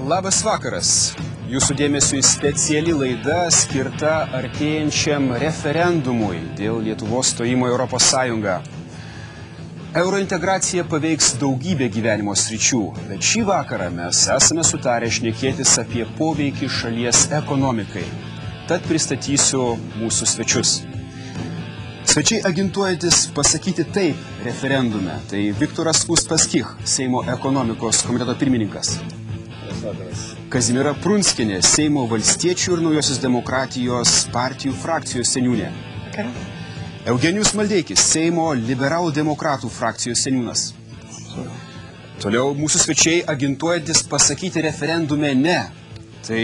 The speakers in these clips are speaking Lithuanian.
Labas vakaras. Jūsų dėmesiui speciali laida skirta artėjančiam referendumui dėl Lietuvos stojimo į Europos Sąjungą. Eurointegracija paveiks daugybę gyvenimo sričių, bet šį vakarą mes esame sutarę šnekėtis apie poveikį šalies ekonomikai. Tad pristatysiu mūsų svečius. Svečiai agintuojantis pasakyti taip referendume. Tai Viktoras Uspaskich, Seimo ekonomikos komiteto pirmininkas. Kazimiera Prunskienė, Seimo valstiečių ir naujosios demokratijos partijų frakcijos seniūnė. Eugenijus Maldeikis, Seimo liberalų demokratų frakcijos seniūnas. Toliau mūsų svečiai agintuojantis pasakyti referendume ne. Tai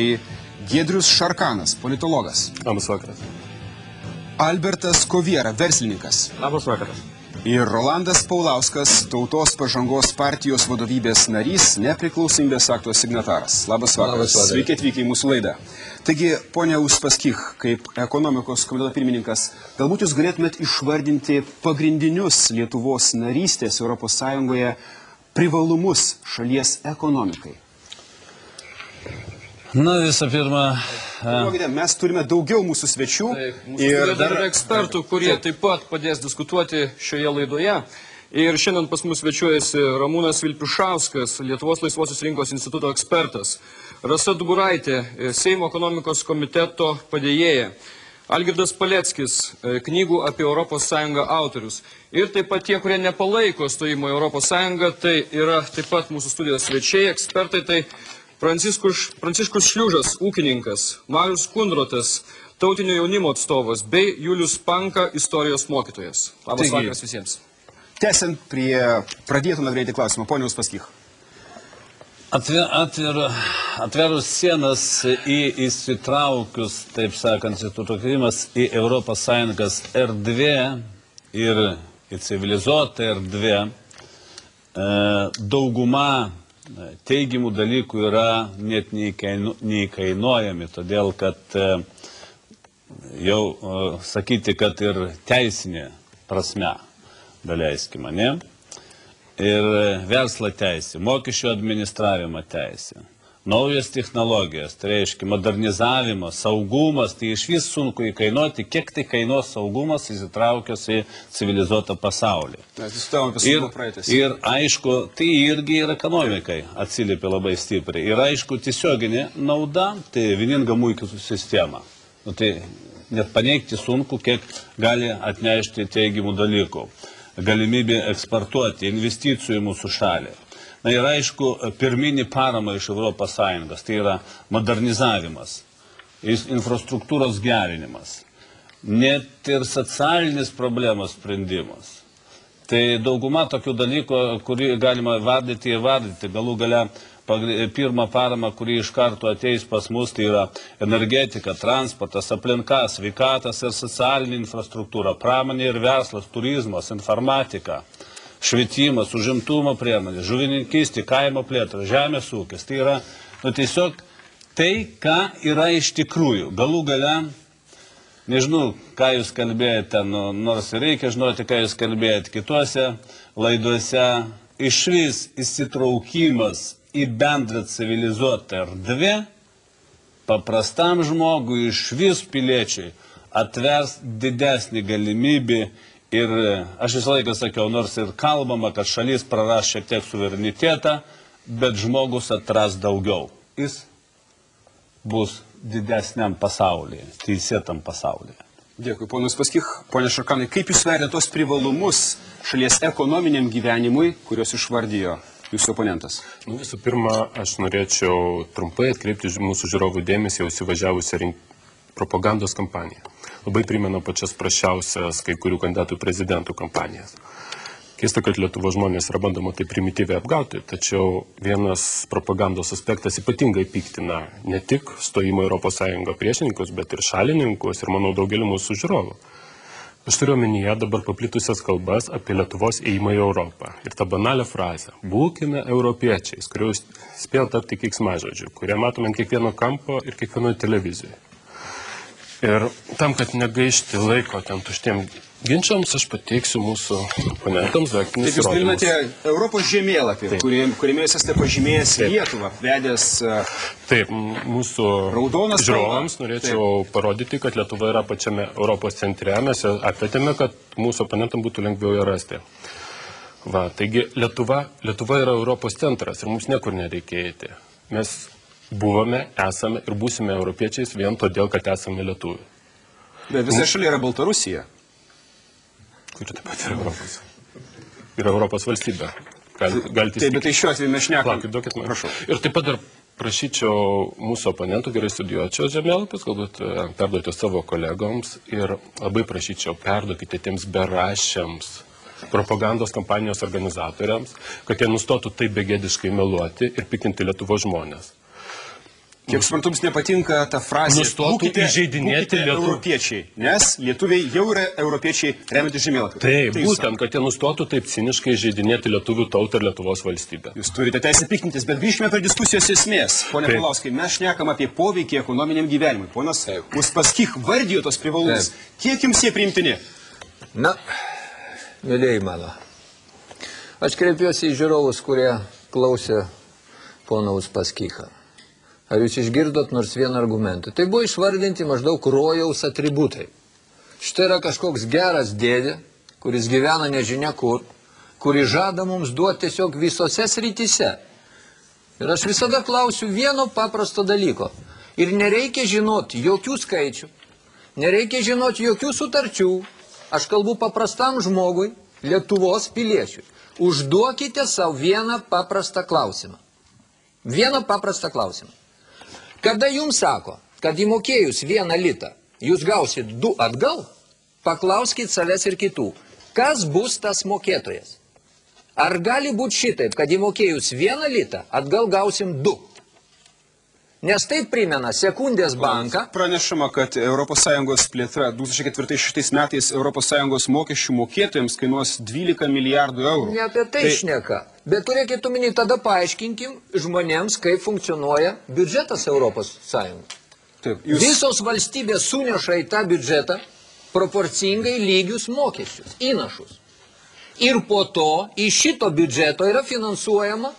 Giedrius Šarkanas, politologas. Labas vakaras. Albertas Koviera, verslininkas. Labas vakaras. Ir Rolandas Paulauskas, Tautos pažangos partijos vadovybės narys, nepriklausomybės akto signataras. Labas vakaras. Sveiki atvykę į mūsų laidą. Taigi, ponia Uspaskich, kaip ekonomikos komiteto pirmininkas, galbūt jūs galėtumėt išvardinti pagrindinius Lietuvos narystės Europos Sąjungoje privalumus šalies ekonomikai. Na, visą pirma... Mes turime daugiau mūsų svečių. Ir dar ekspertų, kurie taip pat padės diskutuoti šioje laidoje. Ir šiandien pas mus svečiuojasi Ramūnas Vilpišauskas, Lietuvos laisvosios rinkos instituto ekspertas. Rasa Duburaitė, Seimo ekonomikos komiteto padėjėja. Algirdas Paleckis, knygų apie Europos Sąjungą autorius. Ir taip pat tie, kurie nepalaiko stojimo į Europos Sąjungą, tai yra taip pat mūsų studijos svečiai, ekspertai, tai Pranciškus Šliužas, ūkininkas, Marius Kundrotas, tautinio jaunimo atstovas, bei Julius Panka, istorijos mokytojas. Labas vakaras visiems. Tęsiant prie pradėtų nagrinėti klausimą, ponia Uspaskich. Atverus sienas į įsitraukius, taip sakant, įsitraukimas į Europos Sąjungos erdvę ir į civilizuotą erdvę, dauguma teigiamų dalykų yra net neįkainuojami, todėl kad jau sakyti, kad ir teisinė prasme, daleiskime, ne? Ir verslo teisė, mokesčių administravimo teisė, naujos technologijos, tai reiškia modernizavimas, saugumas, tai iš vis sunku įkainuoti, kiek tai kainuos saugumas įsitraukius į civilizuotą pasaulį. Ir aišku, tai irgi ir ekonomikai atsiliepia labai stipriai. Ir aišku, tiesioginė nauda, tai vieninga muitų sistema. Tai net paneigti sunku, kiek gali atnešti teigiamų dalykų. Galimybė eksportuoti, investicijų į mūsų šalį. Na ir aišku, pirminį paramą iš Europos Sąjungos, tai yra modernizavimas, infrastruktūros gerinimas, net ir socialinis problemos sprendimas. Tai dauguma tokių dalykų, kurį galima vardyti, galų gale pirmą paramą, kurį iš karto ateis pas mus, tai yra energetika, transportas, aplinka, sveikatas ir socialinė infrastruktūra, pramonė ir verslas, turizmas, informatika. Švietimas, užimtumo priemonės, žuvininkystė, kaimo plėtra, žemės ūkis. Tai yra tiesiog tai, ką yra iš tikrųjų. Galų gale, nežinau, ką jūs kalbėjote, nors reikia žinoti, ką jūs kalbėjote kituose laiduose, iš vis įsitraukimas į bendrą civilizuotą erdvę, paprastam žmogui, iš vis piliečiai, atvers didesnį galimybę. Ir aš visą laiką sakiau, nors ir kalbama, kad šalis praras šiek tiek suverenitetą, bet žmogus atras daugiau. Jis bus didesniam pasaulyje, teisėtam pasaulyje. Dėkui, ponas Uspaskich. Pone Šarkanai, kaip jūs vertinate tos privalumus šalies ekonominiam gyvenimui, kurios išvardijo jūsų oponentas? Visų pirma, aš norėčiau trumpai atkreipti mūsų žiūrovų dėmesį jau įsivažiavusią propagandos kampaniją. Labai primena pačias prasčiausias kai kurių kandidatų prezidentų kampanijas. Keista, kad Lietuvos žmonės yra bandoma tai primityviai apgauti, tačiau vienas propagandos aspektas ypatingai piktina ne tik stojimo Europos Sąjungą priešininkus, bet ir šalininkus ir, manau, daugelį mūsų žiūrovų. Aš turiu omenyje dabar paplitusias kalbas apie Lietuvos ėjimą į Europą. Ir tą banalią frazę "būkime europiečiais", kuriuo spėjo tapti keiksmažodžiu, kurią matome ant kiekvieno kampo ir kiekvienoje televizijoje. Ir tam, kad negaišti laiko ten tuštiem ginčiams, aš pateiksiu mūsų oponentams daktinius Taip, jūs įrodymus. dalinate Europos žemėlapį, kuriame jūs esate pažymėjęs Lietuvą, vedęs Taip, mūsų Raudonas žiūrovams spalva. norėčiau parodyti, kad Lietuva yra pačiame Europos centre. Mes ją atvedėme, kad mūsų oponentam būtų lengviau ją rasti. Va, taigi Lietuva yra Europos centras ir mums niekur nereikia eiti. Mes buvome, esame ir būsime europiečiais vien todėl, kad esame lietuviai. Bet visai šalia yra Baltarusija. Kuri taip pat yra Europos. Yra Europos valstybė. Galite Taip, bet tai šiuo atveju mes šnekam. Plaukit, duokit man. Prašau. Ir taip pat dar prašyčiau mūsų oponentų gerai studijuoti žemėlapius, galbūt perduoti savo kolegoms ir labai prašyčiau perduokite tiems berašiams propagandos kampanijos organizatoriams, kad jie nustotų taip begėdiškai meluoti ir pikinti Lietuvos žmonės. Kiek suprantu, jums nepatinka ta frazė, Nustotų įžeidinėti europiečiai, nes lietuviai jau yra europiečiai remiantys žemėlapį. Taip, būtent, kad jie nustotų taip ciniškai įžeidinėti lietuvių tautą ir Lietuvos valstybę. Jūs turite teisę piktintis, bet grįžkime prie diskusijos esmės. Pone Paulauskai, mes šnekam apie poveikį ekonominiam gyvenimui. Ponas Uspaskich vardijo tos privalumus. Kiek jums jie priimtini? Na, mėlėjai mano, aš kreipiuosi į žiūrovus, kurie klausė pono Uspaskichą. Ar jūs išgirdot nors vieną argumentą? Tai buvo išvardinti maždaug rojaus atributai. Štai yra kažkoks geras dėdė, kuris gyvena nežinia kur, kuri žada mums duoti tiesiog visose srityse. Ir aš visada klausiu vieno paprasto dalyko. Ir nereikia žinoti jokių skaičių, nereikia žinoti jokių sutarčių. Aš kalbu paprastam žmogui, Lietuvos piliečiui. Užduokite savo vieną paprastą klausimą. Vieną paprastą klausimą. Kada jums sako, kad įmokėjus 1 litą, jūs gausit 2 atgal, paklauskit savęs ir kitų, kas bus tas mokėtojas? Ar gali būti šitaip, kad įmokėjus 1 litą, atgal gausim 2? Nes tai primena Sekundės banką. Pranešama, kad ES plėtra 2004 metais ES mokesčių mokėtojams kainuos 12 milijardų eurų. Ne apie tai šneka. Bet turėkit omeny, tada paaiškinkim žmonėms, kaip funkcionuoja biudžetas ES. Visos valstybės suneša į tą biudžetą proporcingai lygius mokesčius, įnašus. Ir po to iš šito biudžeto yra finansuojama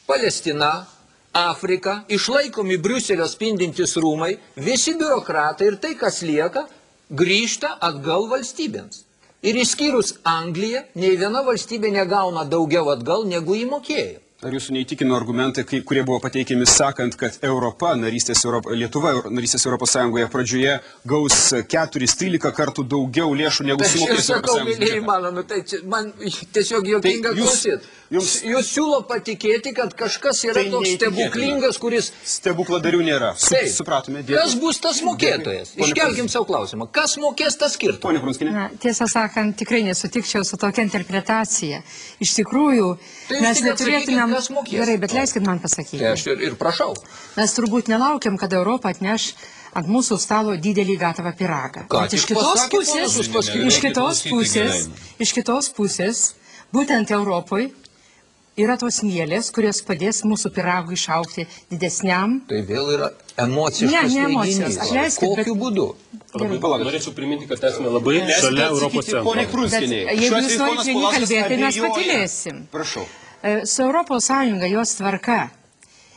Palestina, Afrika, išlaikomi Briuselio spindintys rūmai, visi biurokratai ir tai, kas lieka, grįžta atgal valstybėms. Ir išskyrus Angliją, nei viena valstybė negauna daugiau atgal, negu įmokėjo. Ar jūsų neįtikino argumentai, kurie buvo pateikiami sakant, kad Lietuva narystės Europos Sąjungoje pradžioje gaus 4-13 kartų daugiau lėšų negu sumokės Europos Sąjungos biudžetą? Tai man tiesiog juokinga klausyt. Jūs siūlo patikėti, kad kažkas yra toks stebuklingas, kuris... Stebukladarių nėra. Supratome. Kas bus tas mokėtojas? Iškelkim savo klausimą. Kas mokės tas skirtumą? Pone Prunskiene. Tiesą sakant, tikrai nesutikčiau su tokia interpretacija. Iš tikrųjų, mes neturėtumėm... Gerai, bet leiskit man pasakyti. Tai aš ir prašau. Mes turbūt nelaukiam, kad Europa atneš ant mūsų stalo didelį gatavą pyragą. Bet iš kitos pusės, būtent Europoje yra tos mielės, kurios padės mūsų pyragui išaugti didesniam. Tai vėl yra emociškas teiginys. Kokiu būdu? Norėčiau priminti, kad esame labai šalia Europos centro. Pone Prunskiene. Jeigu jūs norite vieni kalbėti, mes patylėsim. Prašau. Su Europos Sąjunga, jos tvarka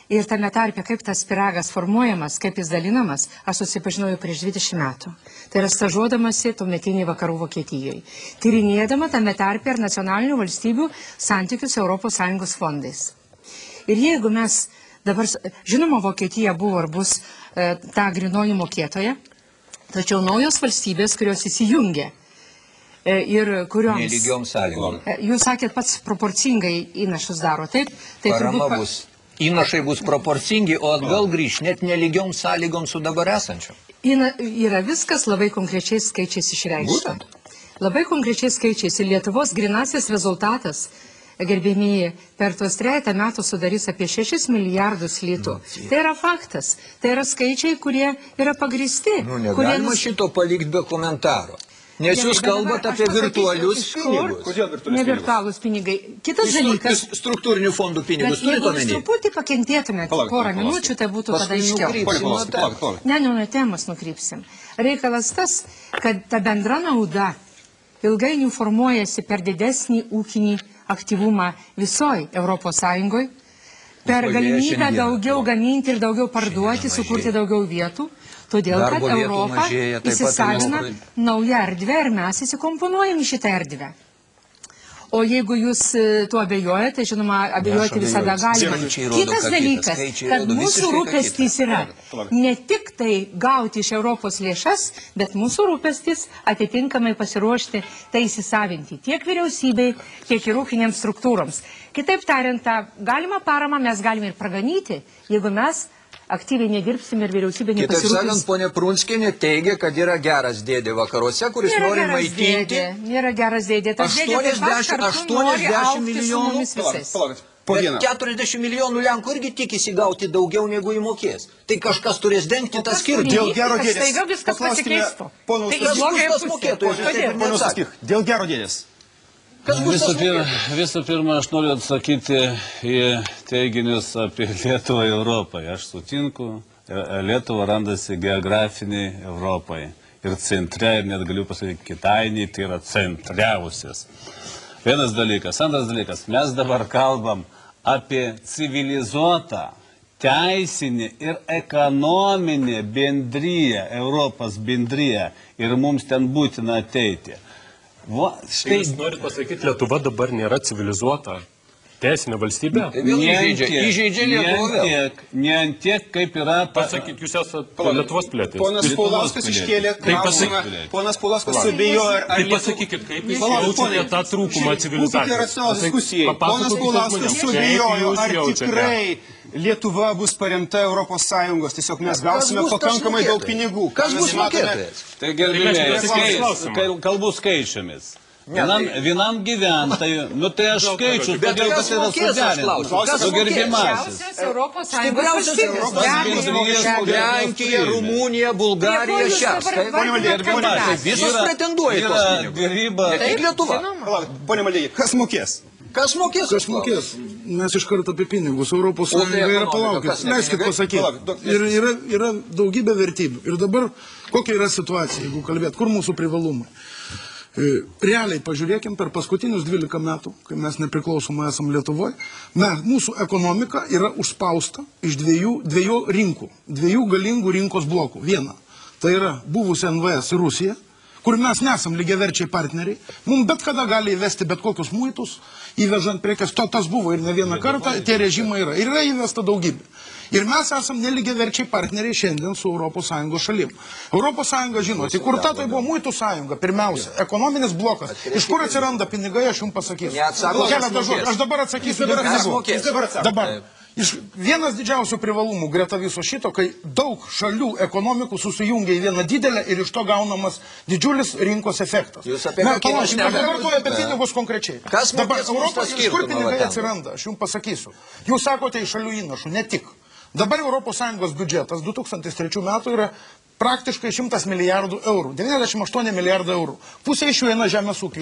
ir tame tarpe, kaip tas pyragas formuojamas, kaip jis dalinamas, aš susipažinau jau prieš 20 metų. Tai yra stažuodamasi tuometiniai vakarų Vokietijoje. Tyrinėdama tame tarpe ir nacionalinių valstybių santykius Europos Sąjungos fondais. Ir jeigu mes dabar, žinoma, Vokietija buvo ar bus ta grinoji mokėtoja, tačiau naujos valstybės, kurios įsijungia, ir kurioms... Nelygiom sąlygom. Jūs sakėt, pats proporcingai įnašus daro, taip? Tai Parama bus. Įnašai bus proporcingi, o atgal grįž net nelygiom sąlygom su dabar esančiom. Yra viskas labai konkrečiais skaičiais išreikšta. Labai konkrečiais skaičiais. Ir Lietuvos grinasis rezultatas, gerbėmieji, per tuos 3 metų sudarys apie 6 milijardus litų. Tai yra faktas. Tai yra skaičiai, kurie yra pagristi. Negalima šito palikti be komentaro. Nes jūs kalbate apie virtualius pinigus. Kodėl virtualius pinigus? Ne virtualūs pinigai. Kitas dalykas... Struktūrinių fondų pinigus. Bet jeigu jūs truputį pakentėtumėte porą minučių, tai būtų tada aiškiau. Ne, nuo temos nukrypsim. Reikalas tas, kad ta bendra nauda ilgainiui formuojasi per didesnį ūkinį aktyvumą visoje Europos Sąjungoje, per galimybę daugiau gaminti ir daugiau parduoti, sukurti daugiau vietų, todėl kad Europa įsisavina naują erdvę ir mes įsikomponuojam į šitą erdvę. O jeigu jūs tuo abejojate, tai žinoma, abejoti visada galima. Kitas dalykas, kad mūsų rūpestis yra ne tik tai gauti iš Europos lėšas, bet mūsų rūpestis atitinkamai pasiruošti tai įsisavinti tiek vyriausybei, tiek ir ūkinėms struktūroms. Kitaip tariant, tą galimą paramą mes galime ir praganyti, jeigu mes aktyviai nedirbsim ir vyriausybė nepasirūpins. Kitaip sakant, ponė Prunskienė teigia, kad yra geras dėdė vakaruose, kuris nori maitinti. Nėra geras dėdė. 80 milijonų. Bet 40 milijonų Lenkų irgi tikisi gauti daugiau negu įmokės. Tai kažkas turės dengti tą skirtumą. Dėl gero dėdės. Staiga viskas pasikeistų. Dėl gero dėdės. Visų pirma, aš noriu atsakyti į teiginius apie Lietuvą ir Europą. Aš sutinku, Lietuva randasi geografiniai Europai. Ir centre, ir net galiu pasakyti, Kitainiai, tai yra centriausias. Vienas dalykas. Antras dalykas. Mes dabar kalbam apie civilizuotą, teisinį ir ekonominį bendryją, Europos bendryją. Ir mums ten būtina ateiti. Štai jūs norit pasakyti, Lietuva dabar nėra civilizuota teisinė valstybė? Įžeidžia Lietuvą. Ne ant tiek, kaip yra... Pasakyti, jūs esate Lietuvos pilietis. Ponas Paulauskas iškėlė klausimą. Ponas Paulauskas suabejojo, Tai pasakykit, kaip jūs jaučiate tą trūkumą civilizacijos. Ponas Paulauskas suabejojo, ar tikrai Lietuva bus paremta Europos Sąjungos. Tiesiog mes gausime pakankamai daug pinigų. Kas bus mokėtojas? Tai gerbėjai, kalbų skaičiamis. Vienam gyventojui, nu tai aš skaičius, todėl kad yra suderintas. Su gerbimasis. Europos Sąjungos valstybės. Lenkija, Rumunija, Bulgarija, šias. Visos pretenduoja į tos pinigus. Dėryba. Tik Lietuva. Pone Maldeikiai, kas mokės? Kas mokės? Kas mokės? Mes iš karto apie pinigus. Europos Sąjunga yra, palaukit, leiskit pasakyti. Ir yra daugybė vertybių. Ir dabar, kokia yra situacija, jeigu kalbėt, kur mūsų privalumai? Realiai pažiūrėkim, per paskutinius 12 metų, kai mes nepriklausomai esam Lietuvoje, mūsų ekonomika yra užspausta iš dviejų rinkų, dviejų galingų rinkos blokų. Viena, tai yra buvusi NVS ir Rusija, kur mes nesam lygiaverčiai partneriai, mums bet kada gali įvesti bet kokius muitus, įvežant prekes, tas buvo ir ne vieną kartą, tie režimai yra. Ir yra įvesta daugybė. Ir mes esam nelygiaverčiai partneriai šiandien su Europos Sąjungos šalim. Europos Sąjunga, žinote, įkurta tai buvo muitų sąjunga, pirmiausia, ekonominis blokas. Iš kur atsiranda pinigai, aš jums pasakysiu. Aš dabar atsakysiu. Dabar. Vienas didžiausių privalumų greta viso šito, kai daug šalių ekonomikų susijungia į vieną didelę ir iš to gaunamas didžiulis rinkos efektas. Jūs apie ką šnekate? Aš dabar tuoju apie pinigus konkrečiai. Kas mokės mums tą skirtumą? Iš kur pinigai atsiranda? Aš jums pasakysiu. Jūs sakote iš šalių įnašų, ne tik. Dabar ES biudžetas 2003 metų yra praktiškai 100 milijardų eurų, 98 milijardų eurų. Pusė iš jų eina žemės ūkį.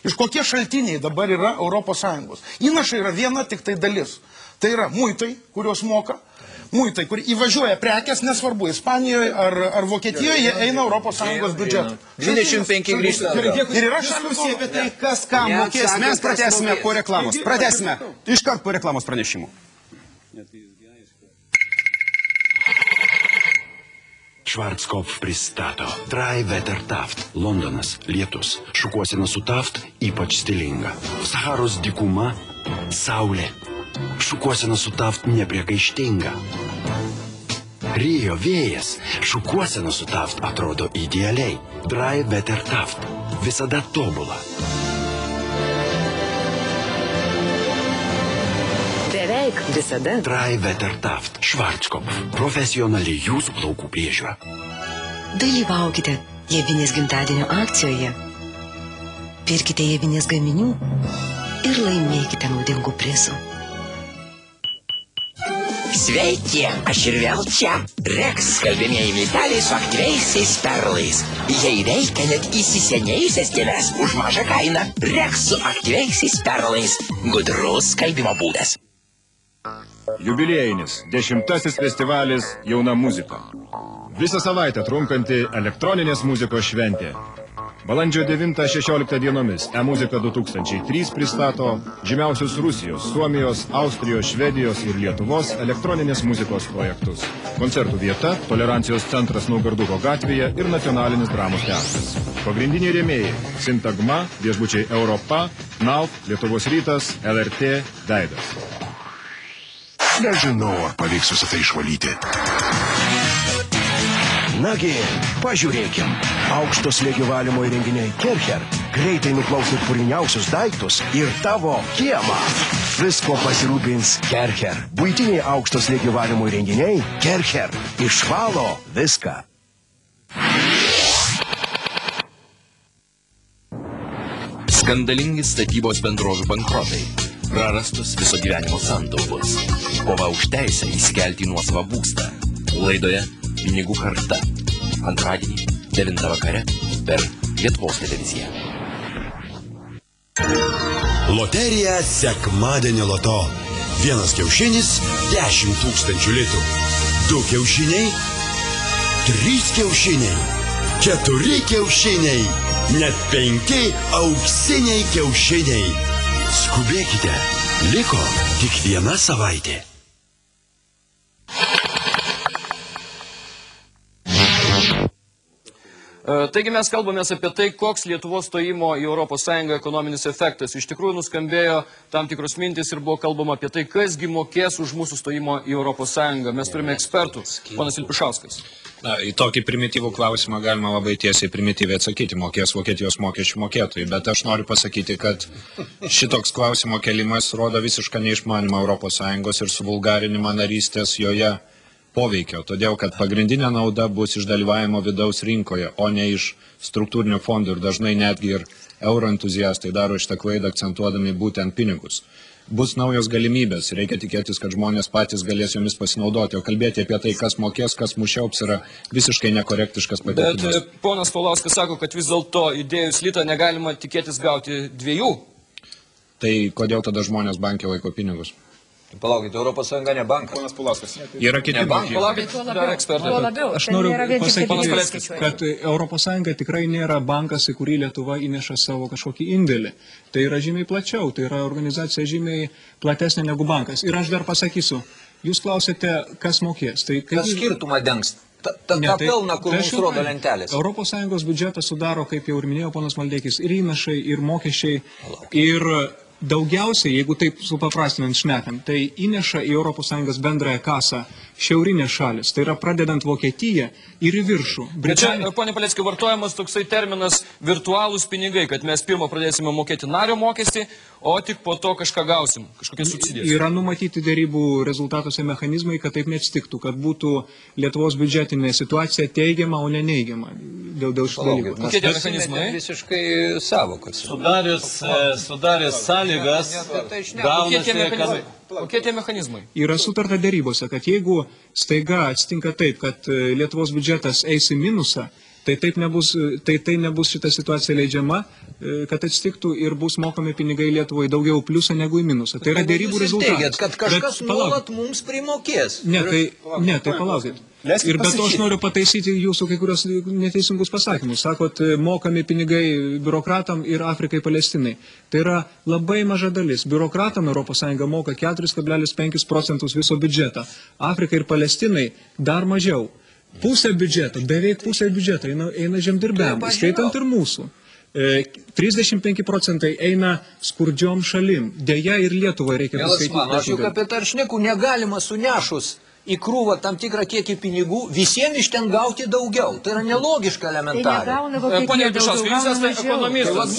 Iš kokie šaltiniai dabar yra ES? Įnašai yra viena tik tai dalis. Tai yra muitai, kurios moka, muitai, kur įvažiuoja prekes, nesvarbu, Ispanijoje ar Vokietijoje, jie eina ES biudžetą. 25 grįžta. Ir yra diskusija apie tai, kas ką mokės. Mes pratęsime po reklamos. Pratęsime iškart po reklamos pranešimų. Schwarzkopf pristato Dry Weather Taft. Londonas, lietus. Šukuosena su Taft ypač stilinga. Saharos dykuma, saulė. Šukuosena su Taft nepriekaištinga. Rio vėjas. Šukuosena su Taft atrodo idealiai. Dry Weather Taft. Visada tobula. Beveik visada. Dry Weather Taft. Schwarzkopf. Profesionali jūsų plaukų priežiūra. Dalyvaukite Jėvinės gimtadienio akcijoje. Pirkite Jėvinės gaminių ir laimėkite naudingų prizų. Sveiki, aš ir vėl čia. Rex skalbimieji milteliai su aktyviaisiais perlais. Jie įveikia net įsisenėjusias dėmes už mažą kainą. Rex su aktyviaisiais perlais. Gudrus skalbimo būdas. Jubiliejinis 10. festivalis Jauna muzika. Visą savaitę trunkanti elektroninės muzikos šventė. Balandžio 9-16 dienomis E-muzika 2003 pristato žymiausius Rusijos, Suomijos, Austrijos, Švedijos ir Lietuvos elektroninės muzikos projektus. Koncertų vieta – Tolerancijos centras Naugarduko gatvėje ir Nacionalinis dramos teatras. Pagrindiniai rėmėjai – Sintagma, viešbučiai Europa, NAUF, Lietuvos rytas, LRT, Daidas. Nežinau, ar pavyks visą tai išvalyti. Nagi, pažiūrėkim. Aukšto slėgio valymo įrenginiai Kercher greitai nuplaus ir puriniausius daiktus ir tavo kiemą. Visko pasirūpins Kercher. Buitiniai aukšto slėgio valymo įrenginiai Kercher išvalo viską. Skandalingi statybos bendrovių bankrotai. Prarastos viso gyvenimo santaupos. Kova už teisę įsikelti į nuosavą būstą. Laidoje Pinigų karta. Antradienį 9 vakare per Lietuvos televiziją. Loterija sekmadienio loto. 1 kiaušinis 10 000 litų. 2 kiaušiniai, 3 kiaušiniai, 4 kiaušiniai, net 5 auksiniai kiaušiniai. Skubėkite, liko tik 1 savaitė. Taigi mes kalbamės apie tai, koks Lietuvos stojimo į Europos Sąjungą ekonominis efektas. Iš tikrųjų nuskambėjo tam tikros mintis ir buvo kalbama apie tai, kasgi mokės už mūsų stojimo į Europos Sąjungą. Mes turime ekspertų. Ponas Vilpišauskas. Į tokį primityvų klausimą galima labai tiesiai primityviai atsakyti, mokės Vokietijos mokesčių mokėtojai. Bet aš noriu pasakyti, kad šitoks klausimo kelimas rodo visišką neišmanimą Europos Sąjungos ir suvulgarinimą narystės joje poveikio, todėl kad pagrindinė nauda bus iš dalyvavimo vidaus rinkoje, o ne iš struktūrinių fondų ir dažnai netgi ir euroentuziastai daro šitą klaidą akcentuodami būtent pinigus. Bus naujos galimybės, reikia tikėtis, kad žmonės patys galės jomis pasinaudoti, o kalbėti apie tai, kas mokės, kas mušiaups, yra visiškai nekorektiškas pateikimas. Bet ponas Paulauskas sako, kad vis dėlto įdėjus litą negalima tikėtis gauti 2. Tai kodėl tada žmonės bankė laiko pinigus? Palaukite, Europos Sąjunga ne bankas. Ponas Paulauskas. Yra kiti bankai. Palaukite, dar ekspertai. Aš noriu pasakyti, kad Europos Sąjunga tikrai nėra bankas, į kurį Lietuva įneša savo kažkokį indėlį. Tai yra žymiai plačiau, tai yra organizacija žymiai platesnė negu bankas. Ir aš dar pasakysiu, jūs klausėte, kas mokės. Tai kas skirtumą dengs? Ta pelna, kur mums rodo lentelės. Europos Sąjungos biudžetą sudaro, kaip jau ir minėjo ponas Maldeikis, ir įnašai, ir mokesčiai, ir daugiausiai, jeigu taip supaprastinant šnekant, tai įneša į Europos Sąjungos bendrąją kasą šiaurinės šalis, tai yra pradedant Vokietiją ir į viršų. Bet čia, ponė Palecki, vartojamas toksai terminas virtualūs pinigai, kad mes pirmą pradėsime mokėti nario mokestį, o tik po to kažką gausim, kažkokias subsidijas. Yra numatyti dėrybų rezultatuose mechanizmai, kad taip neatsitiktų, kad būtų Lietuvos biudžetinė situacija teigiama, o ne neigiama dėl šito dalyko. Kokie tie mechanizmai? Visiškai savokas. Sudaręs sąlygas, kokie tie mechanizmai? Yra sutarta dėrybose, kad jeigu staiga atsitinka taip, kad Lietuvos biudžetas eis į minusą, tai nebus šita situacija leidžiama, kad atsitiktų ir bus mokami pinigai Lietuvai daugiau pliusą negu į minusą. Tai yra dėrybų rezultatas. Kad kažkas nuolat mums primokės. Ne, tai palaukit. Ir be to aš noriu pataisyti jūsų kai kurios neteisingus pasakymus. Sakot, mokami pinigai biurokratam ir Afrikai Palestinai. Tai yra labai maža dalis. Biurokratam ES moka 4,5% viso biudžetą. Afrikai ir Palestinai dar mažiau. Pusė biudžeto, beveik pusė biudžeto eina žemdirbiam, skaitant ir mūsų. 35% eina skurdžiom šalim. Deja ir Lietuvai reikia paskaityti. Aš juk apie tai šneku, negalima sunešus į krūvą tam tikrą kiekį pinigų, visiems iš ten gauti daugiau. Tai yra nelogiška elementariai. Pone Vilpišauskai, jūs esate ekonomistas.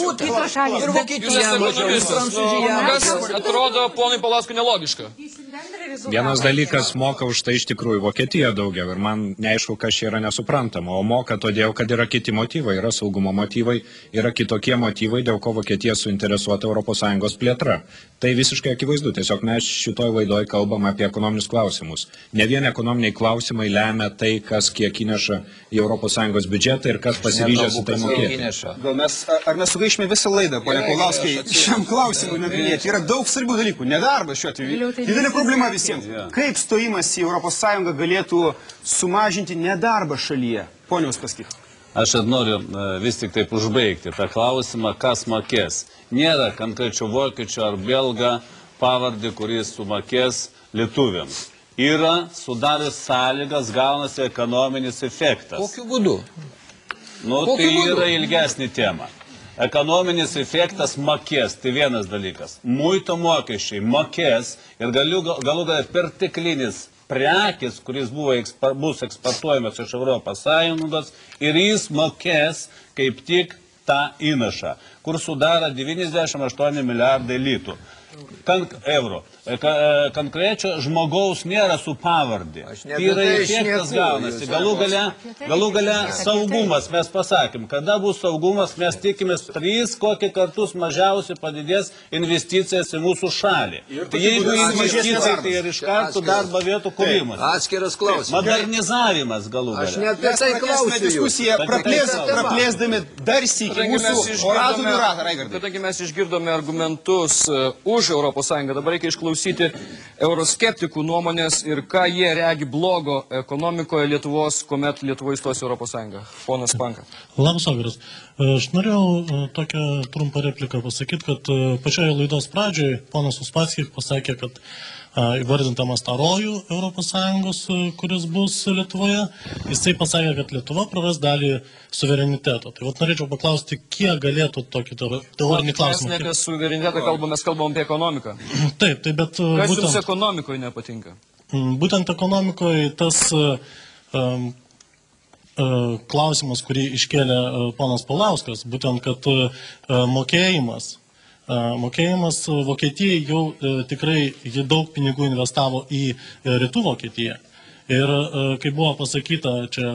Ir Vokietija mažiau, ir Prancūzija. Kas atrodo ponui Paulauskui nelogiška? Vienas dalykas moka už tai iš tikrųjų Vokietija daugiau ir man neaišku, kas čia yra nesuprantama, o moka todėl, kad yra kiti motyvai, yra saugumo motyvai, yra kitokie motyvai, dėl ko Vokietija suinteresuota ES plėtra. Tai visiškai akivaizdu, tiesiog mes šitoj laidoj kalbam apie ekonominius klausimus. Ne vien ekonominiai klausimai lemia tai, kas kiek įneša į ES biudžetą ir kas pasiryžęs tai mokėti. Ar mes sugaišime visą laidą, pone Paulauskai, šiam klausimui nagrinėti? Yra daug svarbių dalykų, nedarbas šiuo atveju. Didelė problema visiems. Kaip stojimas į ES galėtų sumažinti nedarbą šalyje? Ponios Uspaskich. Aš noriu vis tik taip užbaigti tą klausimą, kas mokės. Nėra konkrečio vokiečio ar belga pavardį, kuris sumokės lietuviams. Yra sudaręs sąlygas, gaunasi ekonominis efektas. Kokiu būdu? Tai yra ilgesnė tema. Ekonominis efektas mokės, tai vienas dalykas. Muito mokesčiai mokės ir galų galę perteklinis prekės, kuris bus eksportuojamas iš ES ir jis mokės kaip tik tą įnašą, kur sudaro 98 milijardai litų. Eurų. Konkrečio žmogaus nėra su pavardė. Tai yra efektas gaunasi. Galų gale saugumas, mes pasakėm, kada bus saugumas, mes tikimės 3 kokį kartus mažiausiai padidės investicijas į mūsų šalį. Tai jeigu investicija, tai ir iš karto darbo vietų kūrimas. Atskiras klausimas. Modernizavimas galų gale. Aš net apie tai klausiu diskusiją, praplėsdami dar sykį mūsų oratorių ratą, Raigardai. Kadangi mes išgirdome argumentus už ES, dabar reikia išklausyti euroskeptikų nuomonės ir ką jie regi blogo ekonomikoje Lietuvos, kuomet Lietuva įstos ES. Ponas Panka. Labas vakaras. Aš norėjau tokią trumpą repliką pasakyti, kad pačioje laidos pradžioje ponas Uspaskich pasakė, kad įvardintamas tą rojų ES, kuris bus Lietuvoje, jisai pasakė, kad Lietuva praras dalį suvereniteto. Tai norėčiau paklausti, kiek galėtų tokį teorinį klausimą. Mes ne apie suverenitetą kalbame, mes kalbam apie ekonomiką. Taip, bet... Kas jums ekonomikoje nepatinka? Būtent ekonomikoje tas klausimas, kurį iškėlė ponas Paulauskas, būtent, kad mokėjimas Vokietijai jau tikrai daug pinigų investavo į rytų Vokietiją. Ir kaip buvo pasakyta, čia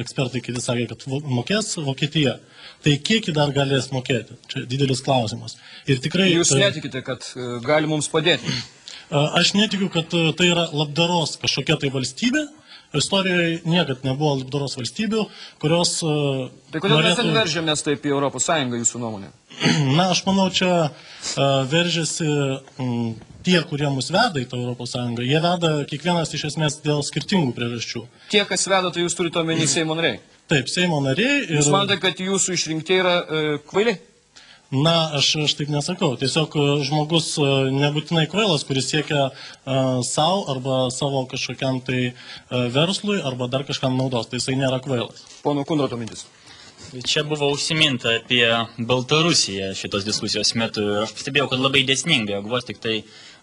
ekspertai kiti sakė, kad mokės Vokietija. Tai kiek ji dar galės mokėti? Čia didelis klausimas. Ir tikrai... Jūs netikite, kad gali mums padėti? Aš netikiu, kad tai yra labdaros kažkokia tai valstybė. Istorijoje niekad nebuvo labdaros valstybių, kurios... Tai kodėl mes ten veržėmės taip į ES, jūsų nuomonė? Na, aš manau, čia veržiasi tie, kurie mus veda į tą ES. Jie veda kiekvienas iš esmės dėl skirtingų priežasčių. Tie, kas veda, tai jūs turite omeny Seimo nariai? Taip, Seimo nariai. Jūs manote, kad jūsų išrinkti yra kvaili? Na, aš taip nesakau. Tiesiog žmogus nebūtinai kvailas, kuris siekia savo arba savo kažkokiam tai verslui arba dar kažkam naudos. Tai jisai nėra kvailas. Pono Kundrato mintis. Čia buvo užsiminta apie Baltarusiją šitos diskusijos metu ir aš pastebėjau, kad labai dėsningai, jog vos tik tai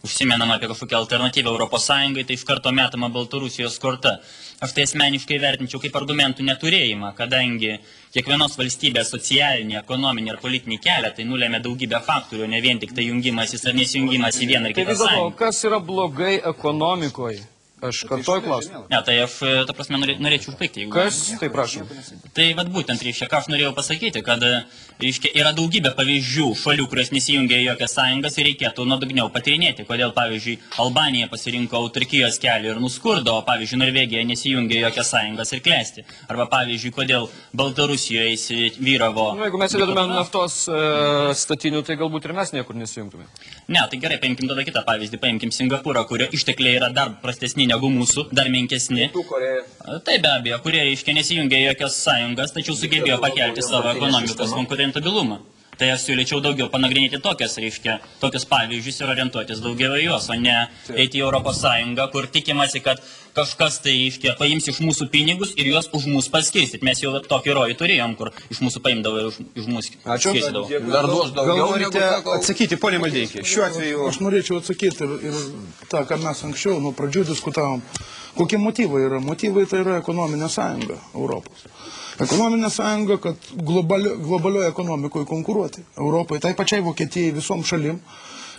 užsimenama apie kažkokią alternatyvą ES, tai iš karto metama Baltarusijos korta. Aš tai asmeniškai vertinčiau kaip argumentų neturėjimą, kadangi kiekvienos valstybės socialinį, ekonominį ir politinį kelią tai nulėmė daugybę faktorių, ne vien tik tai jungimasis ar nesijungimas į vieną ar kitą sąjungą. Kas yra blogai ekonomikoje? Aš kartuoju klausimą. Ne, tai aš, ta prasme, norėčiau užbaigti. Kas? Tai prašom. Tai vat būtent, reiškia, ką aš norėjau pasakyti, kad reiškia, yra daugybė pavyzdžių šalių, kurios nesijungia į jokias sąjungas ir reikėtų nuodugniau patyrinėti, kodėl, pavyzdžiui, Albanija pasirinko autarkijos kelią ir nuskurdo, o, pavyzdžiui, Norvegija nesijungia į jokias sąjungas ir klesti. Arba, pavyzdžiui, kodėl Baltarusijoje įsivyravo... Jeigu mes įdėtume naftos statinių, tai galbūt ir mes niekur nesijungtume. Ne, tai gerai, paimkim tada kitą pavyzdį, paimkim Singapūrą, kurio ištekliai yra dar prastesni negu mūsų, dar menkesni. Tai be abejo, kurie, reiškia, nesijungia į jokias sąjungas, tačiau sugebėjo pakelti savo ekonomikos konkurentabilumą. Tai aš siūlyčiau daugiau panagrinėti tokias pavyzdžius ir orientuotis daugiau į juos, o ne eiti į Europos Sąjungą, kur tikimasi, kad kažkas tai, reiškia, paims iš mūsų pinigus ir juos už mūsų paskirstyt. Mes jau tokį rojų turėjom, kur iš mūsų paimdavo ir už mūsų skirstydavo. Gal norite atsakyti, ponė Maldeikį? Šiuo atveju... Aš norėčiau atsakyti ir tą, ką mes anksčiau nuo pradžių diskutavom. Kokie motyvai yra? Motyvai tai yra ekonominė sąjunga Europos. Ekonominė sąjunga, kad globalioje ekonomikoje konkuruoti Europoje, tai pačiai Vokietijai, visom šalim,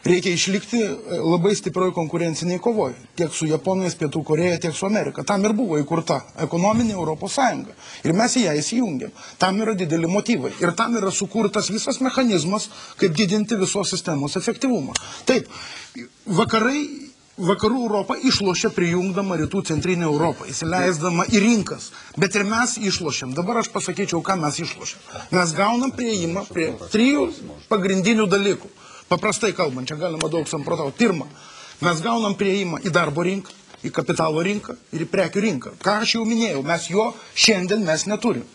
reikia išlikti labai stiprioj konkurenciniai kovoj. Tiek su Japonijos, Pietų Koreja, tiek su Amerika. Tam ir buvo įkurta ekonominė Europos sąjunga. Ir mes į ją įsijungiam. Tam yra dideli motyvai. Ir tam yra sukurtas visas mechanizmas, kaip didinti visos sistemos efektyvumą. Taip, Vakarų Europą išlošia prijungdama rytų centrinę Europą, įsileisdama į rinkas. Bet ir mes išlošiam. Dabar aš pasakyčiau, ką mes išlošiam. Mes gaunam prieimą prie 3 pagrindinių dalykų. Paprastai kalbant, čia galima daug samprotauti. Pirma, Mes gaunam prieimą į darbo rinką, į kapitalo rinką ir į prekių rinką. Ką aš jau minėjau, šiandien mes neturim.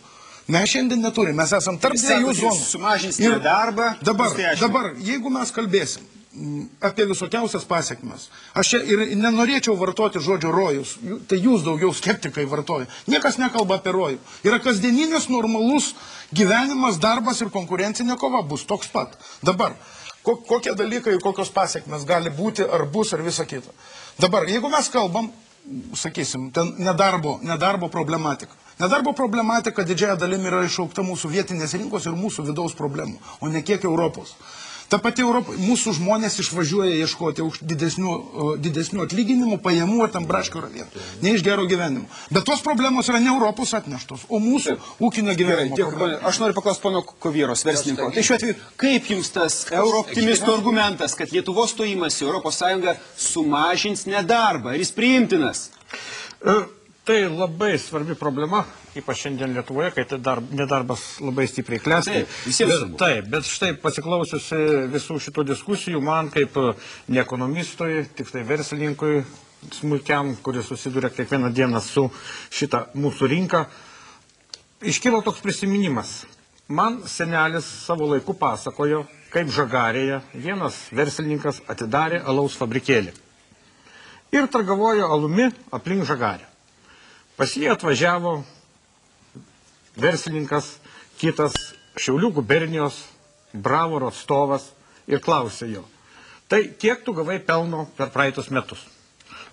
Mes šiandien neturim, mes esam tarp dviejų zonų. Sumažins nedarbą. Dabar, jeigu mes kalbėsim apie visokiausias pasiekmes, aš čia ir nenorėčiau vartoti žodžio rojus, tai jūs daugiau skeptikai vartoja. Niekas nekalba apie rojų. Yra kasdieninis normalus gyvenimas, darbas ir konkurencinė kova bus toks pat. Dabar, kokie dalykai, kokios pasiekmes gali būti, ar bus, ar visa kita. Dabar, jeigu mes kalbam, sakysim, ten nedarbo problematika. Nedarbo problematika didžiąją dalimi yra išaukta mūsų vietinės rinkos ir mūsų vidaus problemų, o ne kiek Europos. Ta pati Europa, mūsų žmonės išvažiuoja ieškoti didesnių atlyginimų, pajamų ar tam braškių ravietų, ne iš gero gyvenimo. Bet tos problemos yra ne Europos atneštos, o mūsų ūkinio gyvenimo problemos. Aš noriu paklausti pono Kovieros, verslininko. Tai šiuo atveju, kaip jums tas eurooptimistų argumentas, kad Lietuvos stojimas į Europos Sąjungą sumažins nedarbą? Ar jis priimtinas? Tai labai svarbi problema, ypač šiandien Lietuvoje, kai nedarbas labai stipriai klesti. Taip, bet štai pasiklausiusi visų šitų diskusijų, man kaip ne ekonomistui, tik tai verslininkui smulkiam, kuris susiduria kiekvieną dieną su šitą mūsų rinką, iškilo toks prisiminimas. Man senelis savo laiku pasakojo, kaip Žagarėje vienas verslininkas atidarė alaus fabrikėlį ir targavojo alumi aplink Žagarę. Pas jį atvažiavo verslininkas, kitas Šiaulių gubernijos Bravoro atstovas ir klausė jo, tai kiek tu gavai pelno per praeitus metus?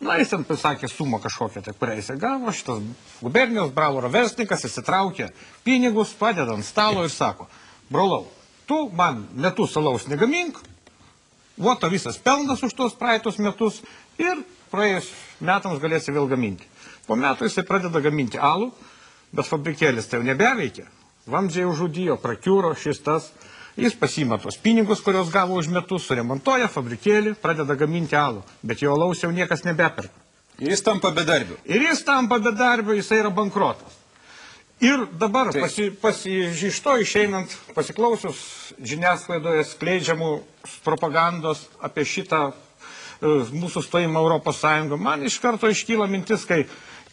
Na, jis ten pasakė sumą kažkokią, tai kurią jis gavo, šitas gubernijos Bravoro verslininkas įsitraukė pinigus, padeda ant stalo ir sako, brolau, tu man metus alaus negamink, to visas pelnas už tos praeitus metus ir praėjus metams galėsi vėl gaminti. Po metų jisai pradeda gaminti alų, bet fabrikėlis tai jau nebeveikia. Vamdžiai užudijo, prakiūro, šis tas. Jis pasiima tos pinigus, kurios gavo už metus, suremontuoja fabrikėlį, pradeda gaminti alų. Bet jo alaus jau niekas nebeperka. Ir jis tampa bedarbiu. Jisai yra bankrotas. Ir dabar iš to išeinant, pasiklausius žiniasklaidoje skleidžiamų propagandos apie šitą mūsų stojimą Europos Sąjungą, man iš karto iškyla mintis, kai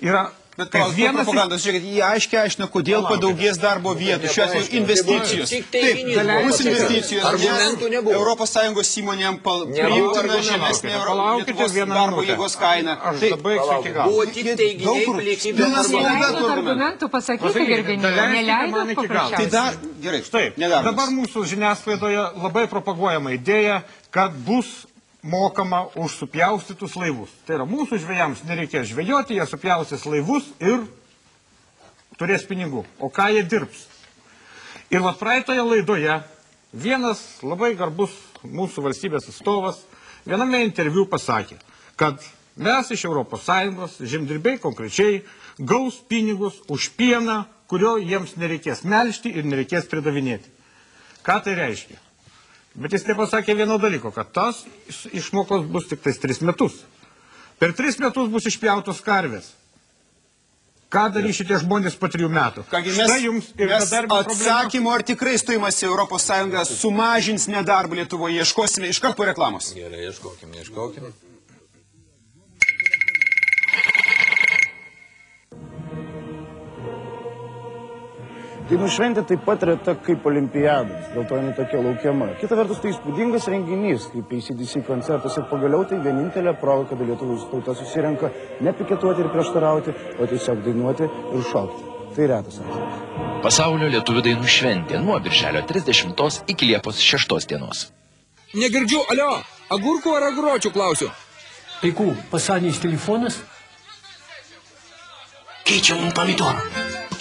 yra... Bet propagandos, žiūrėkit, jie aiškiai aiškina, kodėl padaugės darbo vietų, šiuo atveju investicijos. Taip, bus investicijos, Europos Sąjungos įmonėm priimtina žemesnė Lietuvos darbo jėgos kaina. Aš dabaigsiu iki galo. Buvo tik teiginiai, pilietybė darbo. Argumentų pasakyti, gerbėniai, neleido paprasčiausiai. Štai, dabar mūsų žiniasklaidoje labai propaguojama idėja, kad bus mokama už supjaustytus laivus. Tai yra, mūsų žvejams nereikės žvejoti, jie supjaustys laivus ir turės pinigų. O ką jie dirbs? Ir praeitoje laidoje vienas labai garbus mūsų valstybės atstovas viename interviu pasakė, kad mes iš Europos Sąjungos, žemdirbiai konkrečiai, gaus pinigus už pieną, kurio jiems nereikės melžti ir nereikės pridavinėti. Ką tai reiškia? Bet jis nepasakė vieno dalyko, kad tas išmokos bus tik 3 metus. Per 3 metus bus išpjautos karvės. Ką darys šitie žmonės po 3 metų? Kągi, mes atsakymo, ar tikrai stojimas į Europos Sąjungą sumažins nedarbą Lietuvoje, ieškosime iš karto reklamos. Gerai, ieškokime. Dainų šventė taip pat reta kaip olimpiados, dėl to jinai tokia laukiama. Kita vertus, tai įspūdingas renginys, kaip AC/DC koncertas ir pagaliau tai vienintelė proga, kada Lietuvos tauta susirenka ne piketuoti ir prieštarauti, o tiesiog dainuoti ir šokti. Tai retas atvejis. Pasaulio lietuvių dainų šventė nuo birželio 30 iki Liepos 6 dienos. Negirdžiu, alio, agurkų ar agročių klausiu. Eikų, pasanės telefonas? Keičiam pomidorą.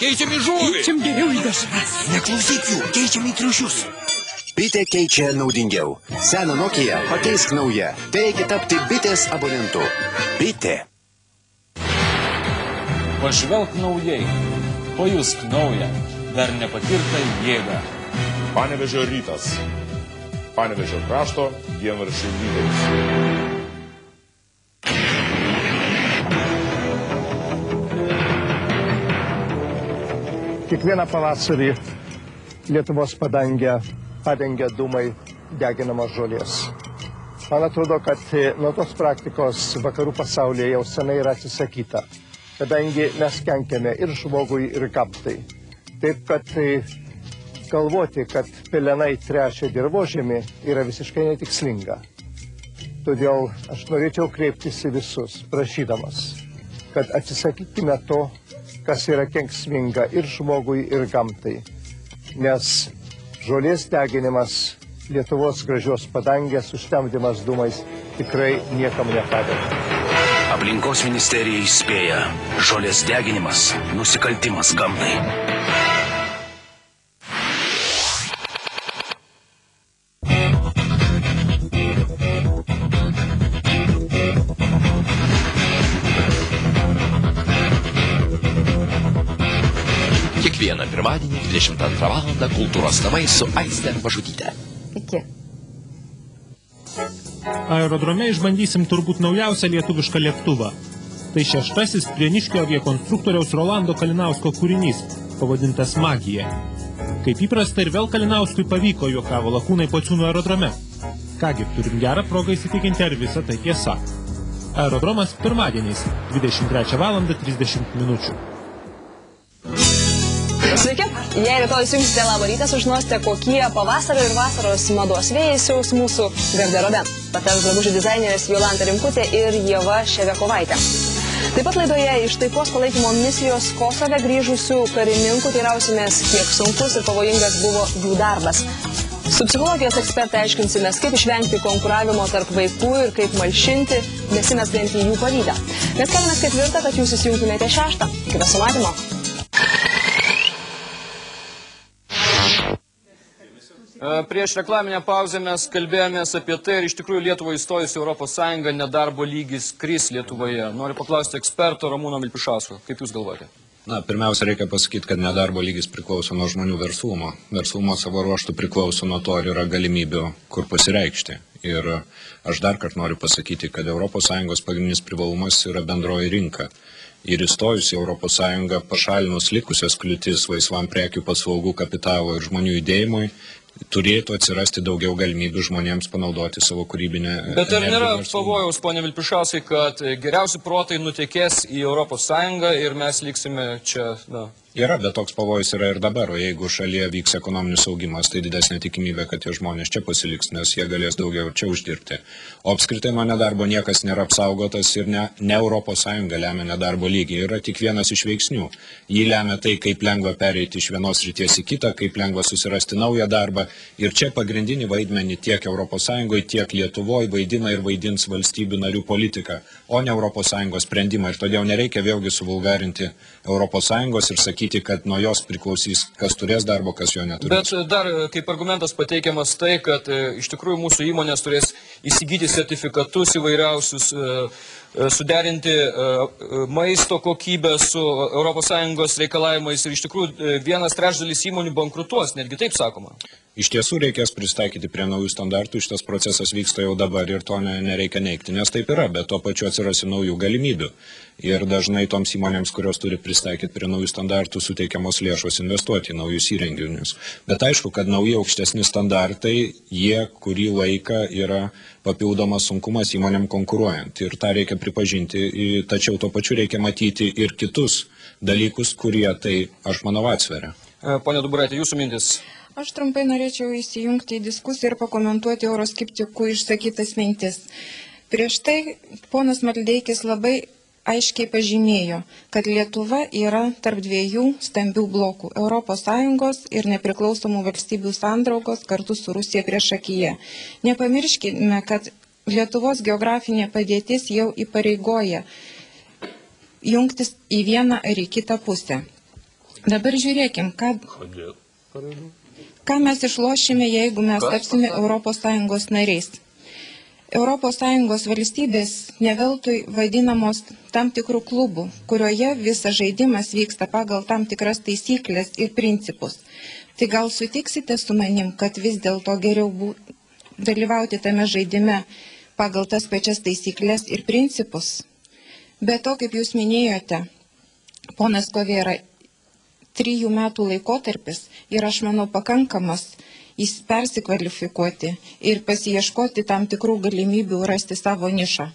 Keičiam į žuvį. Keičiam geriau į dešras. Neklausyk jų, keičiam į triušius. Bitė keičia naudingiau. Seną Nokia pakeisk naują. Tai reikia tapti bitės abonentu. Bitė. Pažvelk naujai. Pajusk naują, dar nepatirtą jėgą. Panevėžio rytas. Panevėžio krašto dienraščių lyderis. Kiekvieną pavasarį Lietuvos padangę padengia dūmai deginamos žolės. Man atrodo, kad nuo tos praktikos vakarų pasaulyje jau senai yra atsisakyta, kadangi mes kenkiame ir žmogui, ir gamtai. Taip, kad galvoti, kad pelenai tręšia dirvožemį, yra visiškai netikslinga. Todėl aš norėčiau kreiptis į visus, prašydamas, kad atsisakykime to, kas yra kenksminga ir žmogui, ir gamtai. Nes žolės deginimas, Lietuvos gražios padangės užtemdymas dūmais tikrai niekam nepadeda. Aplinkos ministerija įspėja, žolės deginimas – nusikaltimas gamtai. Kiekvieną pirmadienį 22 val. Kultūros namai su Aiste Mažutyte. Iki. Aerodrome išbandysim turbūt naujausią lietuvišką lėktuvą. Tai 6. prieniškio aviakonstruktoriaus Rolando Kalinausko kūrinys, pavadintas Magija. Kaip įprasta ir vėl Kalinauskui pavyko, juokavo lakūnai Pociūnų aerodrome. Kągi, turim gerą progą įsitikinti, ar visa tai tiesa. Aerodromas pirmadieniais, 23 val. 30 minučių. Sveiki, jei rytoj įsijungsite Labą rytą, sužinosite, kokie pavasario ir vasaros mados vėjai siaus mūsų garderobe. Patars drabužių dizainerės Jolanta Rimkutė ir Ieva Ševekovaitė. Taip pat laidoje iš taikos palaikymo misijos Kosove grįžusių karininkų teirausimės, kiek sunkus ir pavojingas buvo jų darbas. Su psichologijos ekspertai aiškinsimės, kaip išvengti konkuravimo tarp vaikų ir kaip malšinti, nesimeskantį jų pavydą. Mes keliamės 4, kad jūs įsijungtumėte 6. Iki pasimatymo. Prieš reklaminę pauzę mes kalbėjomės apie tai, ir iš tikrųjų Lietuva įstojus į Europos Sąjungą nedarbo lygis kris Lietuvoje. Noriu paklausti eksperto Ramūno Vilpišausko. Kaip jūs galvojate? Pirmiausia, reikia pasakyti, kad nedarbo lygis priklauso nuo žmonių verslumo. Verslumo savo ruoštų priklauso nuo to, ar yra galimybių, kur pasireikšti. Ir aš dar kartą noriu pasakyti, kad Europos Sąjungos pagrindinis privalumas yra bendroji rinka. Ir įstojus į Europos Sąjungą, pašalinus likusias kliūtis laisvam prekių, paslaugų, kapitalo ir žmonių judėjimui, turėtų atsirasti daugiau galimybių žmonėms panaudoti savo kūrybinę energiją. Bet ar nėra pavojaus, ponia Vilpišauskai, kad geriausi protai nutekės į Europos Sąjungą ir mes liksime čia, Yra, bet toks pavojus yra ir dabar, o jeigu šalyje vyks ekonominis augimas, tai didesnė tikimybė, kad tie žmonės čia pasiliks, nes jie galės daugiau čia uždirbti. O apskritai nuo nedarbo niekas nėra apsaugotas ir ne Europos Sąjunga lemia nedarbo lygį. Yra tik vienas iš veiksnių. Jį lemia tai, kaip lengva pereiti iš vienos srities į kitą, kaip lengva susirasti naują darbą. Ir čia pagrindinį vaidmenį tiek Europos Sąjungoje, tiek Lietuvoje vaidina ir vaidins valstybių narių politika, o ne Europos Sąjungos sprendimą. Ir todėl nereikia vėlgi suvulgarinti Europos Sąjungos ir sakyti, kad nuo jos priklausys, kas turės darbo, kas jo neturės. Bet dar kaip argumentas pateikiamas tai, kad iš tikrųjų mūsų įmonės turės įsigyti sertifikatus įvairiausius, suderinti maisto kokybę su ES reikalavimais ir iš tikrųjų 1/3 įmonių bankrutuos, netgi taip sakoma. Iš tiesų reikės pristaikyti prie naujų standartų, šitas procesas vyksta jau dabar ir to nereikia neigti, nes taip yra, bet tuo pačiu atsirasi naujų galimybių. Ir dažnai toms įmonėms, kurios turi pristaikyti prie naujų standartų, suteikiamos lėšos investuoti į naujus įrenginius. Bet aišku, kad nauji aukštesni standartai, jie kurį laiką yra papildomas sunkumas įmonėm konkuruojant. Ir tą reikia pripažinti, tačiau tuo pačiu reikia matyti ir kitus dalykus, kurie tai, aš manau, atsveria. Pone Duburaitė, jūsų mintis? Aš trumpai norėčiau įsijungti į diskusiją ir pakomentuoti euroskeptikų išsakytas mintis. Prieš tai ponas Maldeikis labai aiškiai pažymėjo, kad Lietuva yra tarp dviejų stambių blokų – ES ir nepriklausomų valstybių sandraugos kartu su Rusija priešakyje. Nepamirškime, kad Lietuvos geografinė padėtis jau įpareigoja jungtis į vieną ar į kitą pusę. Dabar žiūrėkim, ką mes išlošime, jeigu mes tapsime ES nariais. ES valstybės neveltui vadinamos tam tikrų klubų, kurioje visas žaidimas vyksta pagal tam tikras taisyklės ir principus. Tai gal sutiksite su manim, kad vis dėlto geriau dalyvauti tame žaidime pagal tas pačias taisyklės ir principus? Be to, kaip jūs minėjote, ponas Kovėra, 3 metų laikotarpis ir aš manau pakankamas persikvalifikuoti ir pasiieškoti tam tikrų galimybių rasti savo nišą.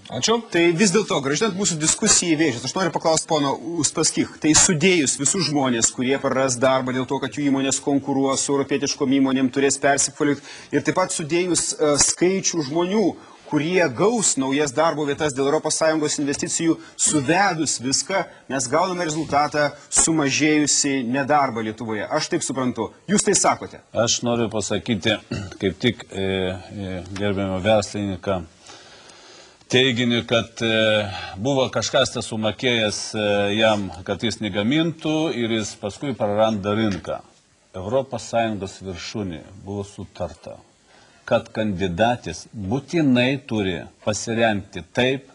Ačiū. Tai vis dėlto, grąžinant mūsų diskusiją į vėžės, aš noriu paklausti pono Uspaskich, tai sudėjus visus žmonės, kurie praras darbą dėl to, kad jų įmonės konkuruos su europietiškom įmonėm, turės persikvalifikuoti, ir taip pat sudėjus skaičių žmonių, kurie gaus naujas darbo vietas dėl ES investicijų, suvedus viską, mes gauname rezultatą sumažėjusi nedarbą Lietuvoje. Aš taip suprantu. Jūs tai sakote? Aš noriu pasakyti, kaip tik gerbiamą verslininką, teiginį, kad buvo kažkas tas sumokėjęs jam, kad jis negamintų ir jis paskui praranda rinką. ES viršūnė buvo sutarta, kad kandidatės būtinai turi pasirengti taip,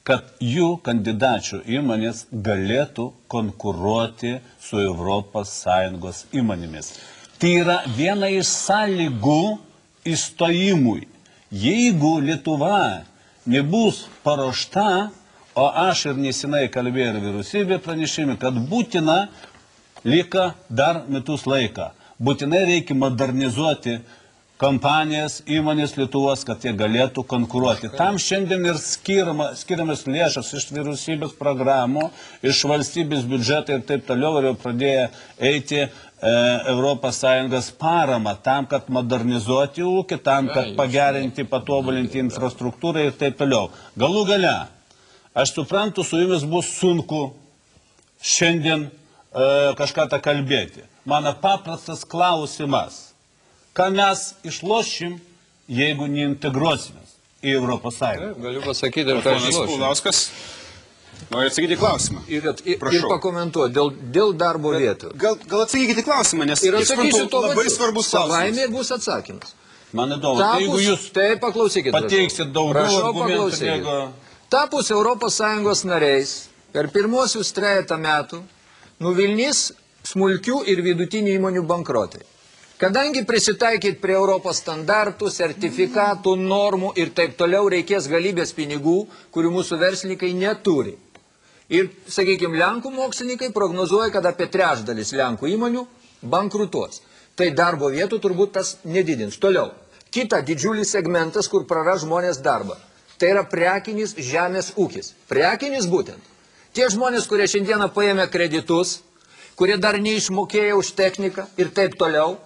kad jų kandidačių įmonės galėtų konkuruoti su ES įmonėmis. Tai yra viena iš sąlygų įstojimui. Jeigu Lietuva nebus paruošta, o aš ir nesenai kalbėjau ir vyriausybė pranešime, kad būtina lieka dar metus laiką. Būtinai reikia modernizuoti kompanijas, įmonės Lietuvos, kad jie galėtų konkuruoti. Tam šiandien ir skiriamas lėšas iš vyriausybės programų, iš valstybės biudžeto ir taip toliau, ir jau pradėjo eiti ES paramą tam, kad modernizuoti ūkį, tam, kad pagerinti, patobulinti infrastruktūrą ir taip toliau. Galų gale, aš suprantu, su jumis bus sunku šiandien kažką tą kalbėti. Mano paprastas klausimas, ką mes išlošim, jeigu neintegruosimės į ES? Galiu pasakyti, ir ką išlošim. Noriu atsakyti klausimą. Ir pakomentuoti dėl darbo vietų. Gal atsakykite klausimą, nes ir atsakysiu to labai svarbus klausimas. Savaime bus atsakymas. Man įdomu, jeigu jūs pateiksit daugiau argumentų negu... Tapus ES nariais, per pirmosius 3 metų nuvilnys smulkių ir vidutinių įmonių bankrotai. Kadangi prisitaikyti prie Europos standartų, sertifikatų, normų ir taip toliau reikės galybės pinigų, kurių mūsų verslininkai neturi. Ir, sakykime, Lenkų mokslininkai prognozuoja, kad apie 1/3 Lenkų įmonių bankrutuos. Tai darbo vietų turbūt tas nedidins. Toliau. Kita didžiulis segmentas, kur praras žmonės darbą. Tai yra prekinis žemės ūkis. Prekinis būtent. Tie žmonės, kurie šiandieną paėmė kreditus, kurie dar neišmokėjo už techniką ir taip toliau,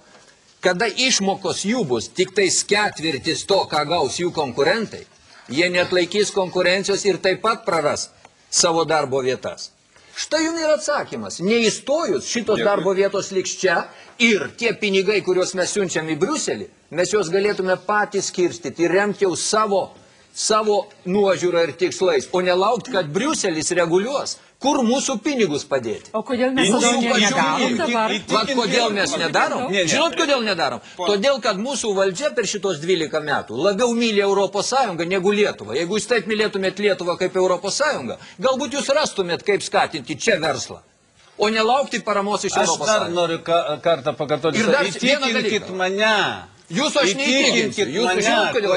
kada išmokos jų bus tik tais 1/4 to, ką gaus jų konkurentai, jie neatlaikys konkurencijos ir taip pat praras savo darbo vietas. Štai jums yra atsakymas. Neįstojus šitos darbo vietos liks čia ir tie pinigai, kuriuos mes siunčiam į Briuselį, mes juos galėtume patys skirstyti ir remti jau savo nuožiūrą ir tikslais, o nelaukti, kad Briuselis reguliuos, kur mūsų pinigus padėti. O kodėl mes nedarom dabar? Kodėl mes nedarom? Žinot, kodėl nedarom? Todėl, kad mūsų valdžia per šitos 12 metų labiau myli Europos Sąjungą negu Lietuvą. Jeigu jūs taip mylėtumėt Lietuvą kaip Europos Sąjungą, galbūt jūs rastumėt, kaip skatinti čia verslą, o nelaukti paramos iš Europos Sąjungos. Aš dar noriu kartą pakartoti. Įtikinkit mane. Jūs aš neįtikinsiu. Jūs žinot, kodėl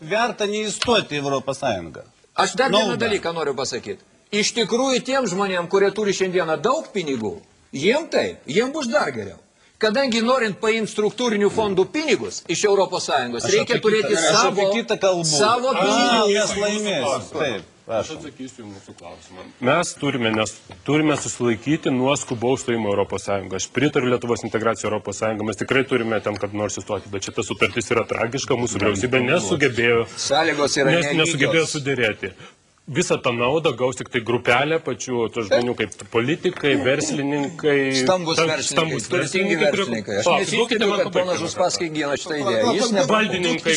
verta neįstoti į Europos Sąjungą. Aš dar vieną dalyką noriu pasakyti. Iš tikrųjų, tiem žmonėm, kurie turi šiandieną daug pinigų, jiem bus dar geriau. Kadangi norint paimti struktūrinių fondų pinigus iš Europos Sąjungos, reikia turėti savo pinigus. Aš atsakysiu mūsų klausimą. Mes turime susilaikyti nuo skubaus stojimo Europos Sąjungą. Aš pritariu Lietuvos integracijai Europos Sąjungą. Mes tikrai turime ten, kad nors įstoti, bet šita sutartis yra tragiška. Mūsų vyriausybė nesugebėjo sudėrėti. Visą tą naudą gaus tik tai grupelė pačių žmonių kaip politikai, verslininkai. Stambus verslininkai. Aš nesitikiu, kad ponas Uspaskich gina šitą idėją. Valdininkai,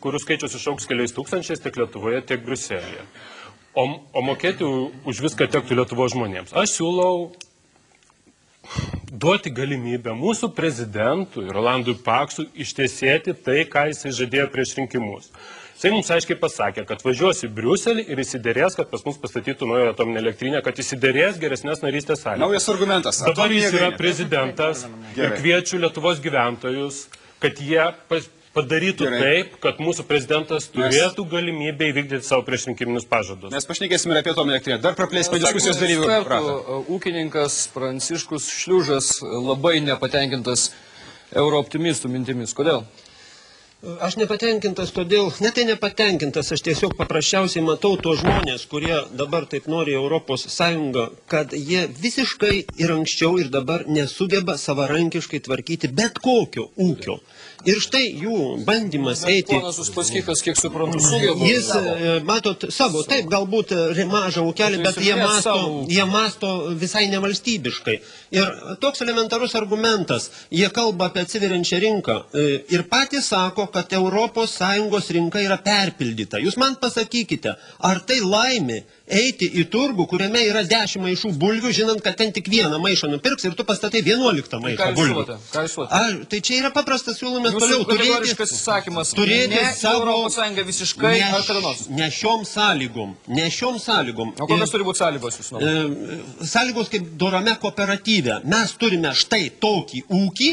kurių skaičius išauks keliais tūkstančiais tiek Lietuvoje, tiek Briuselėje. O mokėti už viską tektų Lietuvos žmonėms. Aš siūlau duoti galimybę mūsų prezidentui Rolandui Paksui ištiesėti tai, ką jisai žadėjo prieš rinkimus. Jisai mums aiškiai pasakė, kad važiuos į Briuselį ir įsiderės, kad pas mus pastatytų naują atominę elektrinę, kad įsiderės geresnės narystės sąlygas. Naujas argumentas. Dabar jis yra prezidentas ir kviečiu Lietuvos gyventojus, kad jie padarytų taip, kad mūsų prezidentas turėtų galimybę įvykdyti savo priešrinkiminius pažadus. Mes pašnekėsime apie atominę elektrinę. Dar praplėsime diskusijos dalyvių ratą. Ūkininkas Pranciškus Šliužas labai nepatenkintas eurooptimistų mintimis. Kodėl? Aš nepatenkintas todėl, tai nepatenkintas, aš tiesiog paprasčiausiai matau tos žmonės, kurie dabar taip nori Europos Sąjungą, kad jie visiškai ir anksčiau ir dabar nesugeba savarankiškai tvarkyti bet kokio ūkio. Ir štai jų bandymas eiti... Ponas Uspaskichas, kiek suprantu, sugeba. Jis, matot, savo, taip, galbūt mažą ūkelį, bet jie masto visai nevalstybiškai. Ir toks elementarus argumentas, jie kalba apie atsiveriančią rinką ir patys sako, kad Europos Sąjungos rinka yra perpildyta. Jūs man pasakykite, ar tai laimė eiti į turgų, kuriame yra 10 maišų bulvių, žinant, kad ten tik vieną maišą nupirks ir tu pastatai 11 maišą bulvių. Ką jūs suote? Tai čia yra paprastas siūlomas toliau. Jūsų kategoriškas įsakymas, ne Europos Sąjunga visiškai ar kada nors? Ne šiom sąlygom. O kokios turi būti sąlygos jūsų nuomone? Sąlygos kaip dorame kooperatyve. Mes turime štai tokį ūkį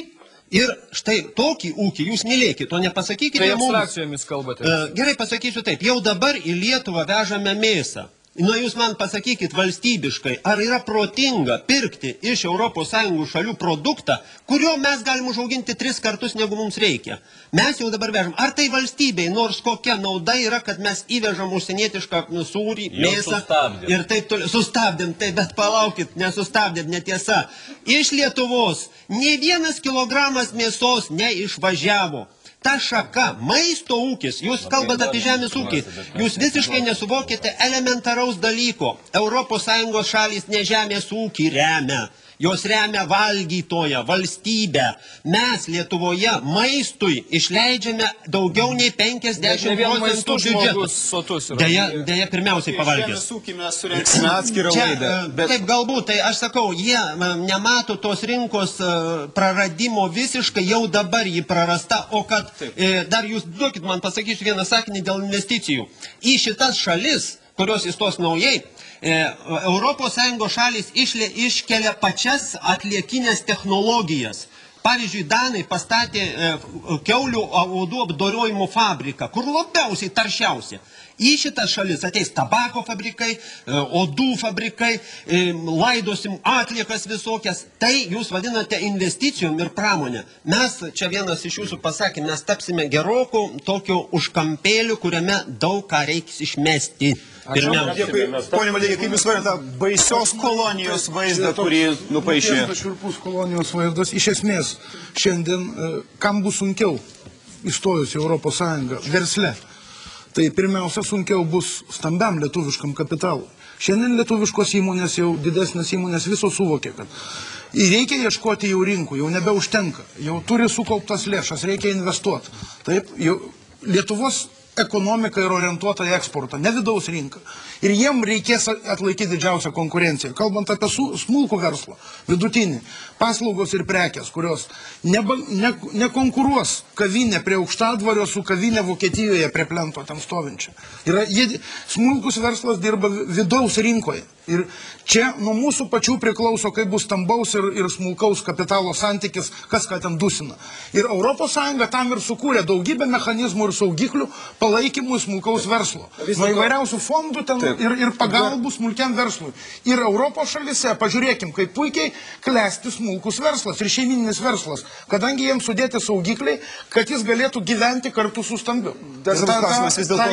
ir štai tokį ūkį. Jūs mylėkit, to nepasakykite mums. Tai abstrakcijomis kalbate. Gerai pasakysiu taip. Jau dabar į Lietuvą vežame mėsą. Jūs man pasakykit valstybiškai, ar yra protinga pirkti iš ES šalių produktą, kurio mes galim užauginti 3 kartus, negu mums reikia. Mes jau dabar vežam. Ar tai valstybei, nors kokia nauda yra, kad mes įvežam užsienietišką sūrį, mėsą ir taip toliau. Sustabdėm, tai bet palaukit, nesustabdėm, netiesa. Iš Lietuvos nė 1 kilogramas mėsos neišvažiavo. Ta šaka, maisto ūkis, jūs kalbate apie žemės ūkį, jūs visiškai nesuvokite elementaraus dalyko. ES šalys ne žemės ūkį remia, jos remia valgytoją, valstybę. Mes Lietuvoje maistui išleidžiame daugiau nei 50% biudžeto. Deja, pirmiausiai pavalgęs. Žemės ūkį mes surenksime atskirą laidą. Taip, galbūt, tai aš sakau, jie nemato tos rinkos praradimo visiškai, jau dabar jį prarasta, o kad dar jūs duokit man pasakysiu vieną sakinį dėl investicijų. Į šitas šalis, kurios įstos naujai, ES šalis iškelia pačias atliekinės technologijas. Pavyzdžiui, Danai pastatė kiaulių odų apdorojimo fabriką, kur labiausiai taršiausia. Į šitas šalis ateis tabako fabrikai, odų fabrikai, laidosim atliekas visokias. Tai jūs vadinate investicijom ir pramonę. Mes, čia vienas iš jūsų pasakė, mes tapsime gerokų tokio užkampėlių, kuriame daug ką reiks išmesti. Pone Maldeiki, kaip jūs varėte baisios kolonijos vaizdą, kurį nupaišė? Šiurpus kolonijos vaizdas. Iš esmės, šiandien, kam bus sunkiau įstojus į Europos Sąjungą versle? Tai pirmiausia, sunkiau bus stambiam lietuviškam kapitalui. Šiandien lietuviškos įmonės, jau didesnės įmonės visos suvokė, kad reikia ieškoti jau rinkų, jau nebeužtenka, jau turi sukauptas lėšas, reikia investuoti. Taip, Lietuvos ekonomika yra orientuota į eksportą, ne vidaus rinką. Ir jiem reikės atlaikyti didžiausią konkurenciją. Kalbant apie smulkų verslą, vidutinį, paslaugos ir prekės, kurios nekonkuruos kavinė prie Aukštadvario su kavinė Vokietijoje prie plento ten stovinčia. Smulkus verslas dirba vidaus rinkoje. Ir čia nuo mūsų pačių priklauso, kaip bus stambaus ir smulkaus kapitalo santykis, kas ką ten dusina. Ir ES tam ir sukūrė daugybę mechanizmų ir saugiklių palaikymui smulkaus verslo. Nuo įvairiausių fondų ten ir pagalbų smulkiam verslui. Ir Europos šalyse, pažiūrėkim, kaip puikiai klesti smulkus verslas ir šeimininis verslas, kadangi jiems sudėti saugikliai, kad jis galėtų gyventi kartu su stambiu. Ta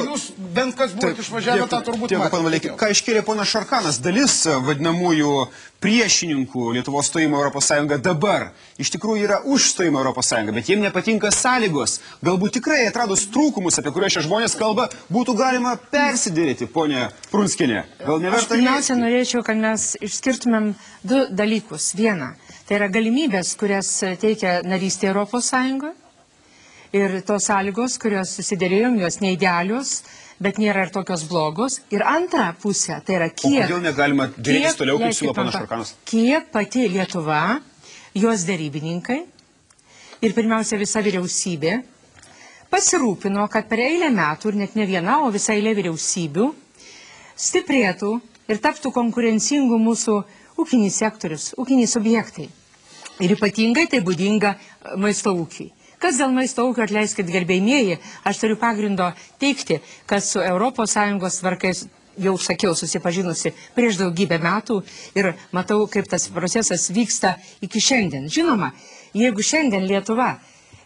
jūs bent kas buvote išvažiavę, tą turbūt matėte. Ką iškėlė ponas Šarkanas, dalis vadinamųjų priešininkų Lietuvos stojimo Europos Sąjungą dabar iš tikrųjų yra už stojimo Europos Sąjungą, bet jiems nepatinka sąlygos. Galbūt tikrai atradus trūkumus, apie kuriuos šie žmonės kalba, būtų galima persidėrėti, ponia Prunskienė. Aš pirmiausia norėčiau, kad mes išskirtumėm 2 dalykus. Viena, tai yra galimybės, kurias teikia narystė Europos Sąjungoje. Ir tos sąlygos, kurios susidėrėjom, jos neidealios, bet nėra ir tokios blogos. Ir antra pusė, tai yra kiek... O kodėl negalima dėrėtis toliau, kaip siūlo ponas Šarkanas? Kiek pati Lietuva, jos derybininkai ir pirmiausia visa vyriausybė pasirūpino, kad per eilę metų, ir net ne viena, o visa eilė vyriausybių, stiprėtų ir taptų konkurencingų mūsų ūkinis sektorius, ūkiniai subjektai. Ir ypatingai tai būdinga maisto ūkiai. Kas dėl maisto ūkio, atleiskit gerbėjimieji, aš turiu pagrindo teikti, kad su ES tvarkais, jau sakiau, susipažinusi prieš daugybę metų ir matau, kaip tas procesas vyksta iki šiandien. Žinoma, jeigu šiandien Lietuva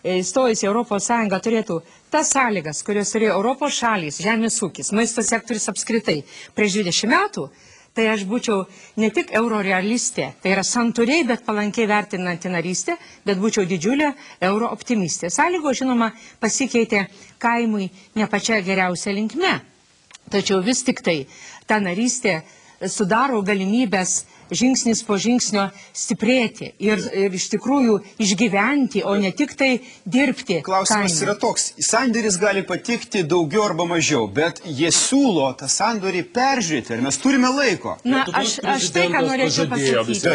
įstojus į ES turėtų tas sąlygas, kurios turėjo Europos šalys, žemės ūkis, maisto sektorius apskritai prieš 20 metų, tai aš būčiau ne tik eurorealistė, tai yra santūriai, bet palankiai vertinanti narystė, bet būčiau didžiulė eurooptimistė. Sąlygo, žinoma, pasikeitė kaimui ne pačia geriausia linkme. Tačiau vis tik tai ta narystė sudaro galimybės žingsnis po žingsnio stiprėti ir iš tikrųjų išgyventi, o ne tik tai dirbti. Klausimas yra toks, sandoris gali patikti daugiau arba mažiau, bet jie siūlo tą sandorį peržiūrėti, ar mes turime laiko? Na, aš tai, ką norėčiau pasakyti.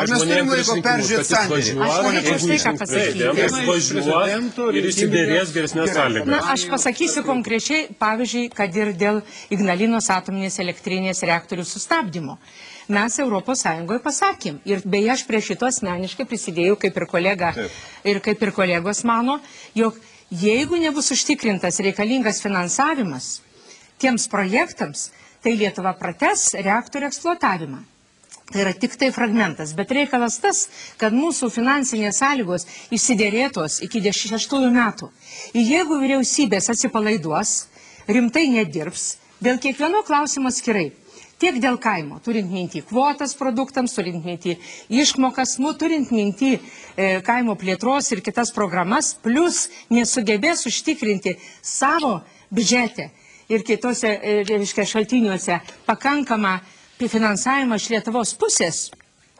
Ar mes turime laiko peržiūrėti sandorį? Aš norėčiau štai ką pasakyti. Ir įsiderės geresnės sąlygas. Na, aš pasakysiu konkrečiai, pavyzdžiui, kad ir dėl Ignalinos atominės elektrinės reaktorių sustabdymo. Mes Europos Sąjungoje pasakėm. Ir beje, aš prie šito asmeniškai prisidėjau, kaip ir kolega, ir kaip ir kolegos mano, jog jeigu nebus užtikrintas reikalingas finansavimas tiems projektams, tai Lietuva prates reaktorių eksploatavimą. Tai yra tik tai fragmentas, bet reikalas tas, kad mūsų finansinės sąlygos išsiderėtos iki 16 metų. Ir jeigu vyriausybės atsipalaiduos, rimtai nedirbs, dėl kiekvieno klausimo skirai, tiek dėl kaimo, turint mintį kvotas produktams, turint mintį išmokas, turint mintį kaimo plėtros ir kitas programas, plus nesugebės užtikrinti savo biudžete ir kitose šaltiniuose pakankamą finansavimą iš Lietuvos pusės,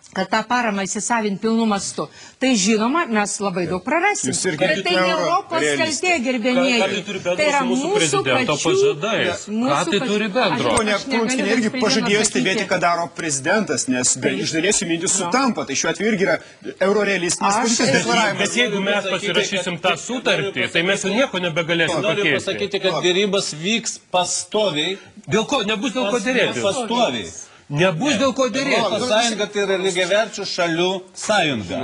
kad tą paramą įsisavint pilnu mastu, tai žinoma, mes labai daug prarasim. Ir tai ne Europos kaltė, gerbėmieji. Tai yra mūsų pačių... Ką tai turi bendro? Ponia Prunskienė irgi pažadėjo stebėti, ką daro prezidentas, nes iš dalies jų mintis sutampa. Tai šiuo atveju irgi yra eurorealistinės pozicijos deklaravimas. Bet jeigu mes pasirašysim tą sutartį, tai mes jau nieko nebegalėsim pakeisti. Noriu pasakyti, kad dėrybos vyks pastoviai. Dėl ko? Nebus dėl ko dėrėtis. Pastoviai. Nebus dėl ko dėrėtis. Europos Sąjunga tai yra lygiaverčių šalių sąjunga.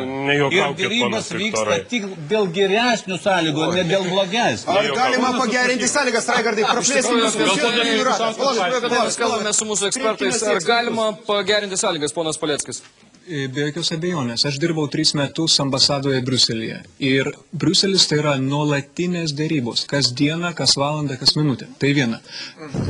Ir dėrybos vyksta tik dėl geresnių sąlygų, ne dėl blogesnių. Ar galima pagerinti sąlygas, Raigardai? Praplėsim Mes kalbame su mūsų ekspertais. Ar galima pagerinti sąlygas, ponas Paleckis? Be jokios abejonės. Aš dirbau 3 metus ambasadoje Briuselyje. Ir Briuselis tai yra nuolatinės dėrybos. Kas dieną, kas valandą, kas minutę. Tai viena.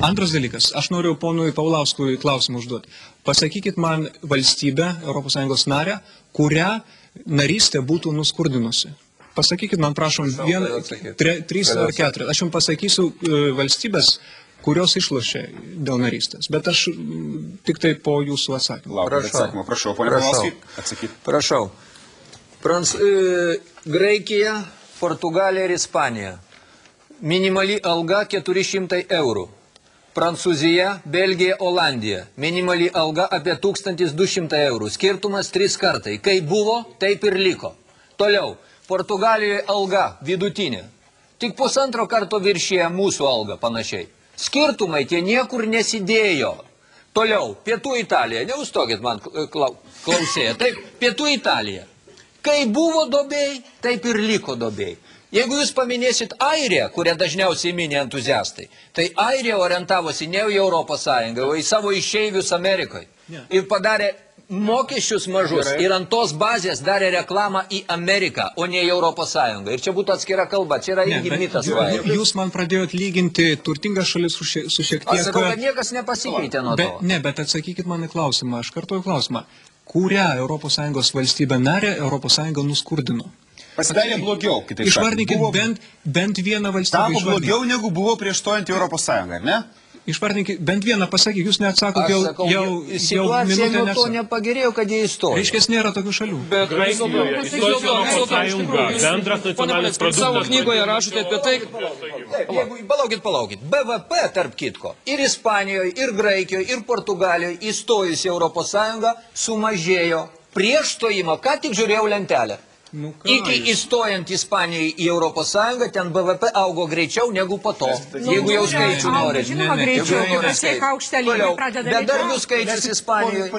Antras dalykas. Aš noriu ponui Paulauskui klausimą užduoti. Pasakykit man valstybę, ES narę, kurią narystė būtų nuskurdinusi. Pasakykit man, prašom, 3 ar 4. Aš jums pasakysiu valstybės, kurios išlošia dėl narystės. Bet aš tik tai po jūsų atsakymą. Prašau, ponia Paulauskai, atsakyti. Prašau. Graikija, Portugalija ir Ispanija. Minimali alga 400 eurų. Prancūzija, Belgija, Olandija. Minimali alga apie 1200 eurų. Skirtumas 3 kartai. Kai buvo, taip ir liko. Toliau. Portugalijoje alga vidutinė. Tik 1,5 karto viršėja mūsų algą panašiai. Skirtumai tie niekur nesidėjo. Toliau, Pietų Italija, neustokit man klausėję, taip, Pietų Italija. Kai buvo dobėjai, taip ir liko dobėjai. Jeigu jūs paminėsit Airiją, kurią dažniausiai minė entuziastai, tai Airija orientavosi ne į Europos Sąjungą, o į savo išeivius Amerikoje. Ir padarė mokesčius mažus ir ant tos bazės darė reklamą į Ameriką, o ne į Europos Sąjungą. Ir čia būtų atskira kalba, čia yra irgi mitas. Jūs man pradėjot lyginti turtingas šalis su šiek tiek... Aš sakau, kad niekas nepasikeitė nuo to. Ne, bet atsakykit man į klausimą, aš kartuoju klausimą. Kurią ES valstybę narę ES nuskurdino? Pasidarė blogiau, kitaip sakant. Išvardinkit bent vieną valstybę. Tapo blogiau, negu buvo prieš stojant į ES, ar ne? Išvardinkit, bent vieną pasakyk, jūs neatsakot jau situacija nuo to nepagerėjo, kad jie įstojo. Reiškės nėra tokių šalių. Bet Graikijoje įstojus Europos Sąjungą, bendras nacionalinis produktas. Savo knygoje rašote apie tai... Palaukit. BVP, tarp kitko, ir Ispanijoje, ir Graikijoje, ir Portugalijoje įstojus į Europos Sąjungą sumažėjo. Prieš stojimą, ką tik žiūrėjau lentelę. Iki įstojant Ispanijai į Europos Sąjungą, ten BVP augo greičiau negu po to. Jeigu jau skaičių norit. Žinoma, greičiau, nes tai aukštelį pradeda bedarbių skaičius Ispanijoje.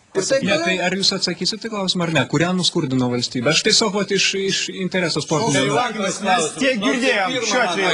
Tai ar jūs atsakysite klausimą ar ne? Kurią nuskurdino valstybę? Aš tiesiog iš interesų sportinio. Mes tiek girdėjom šiuo atveju.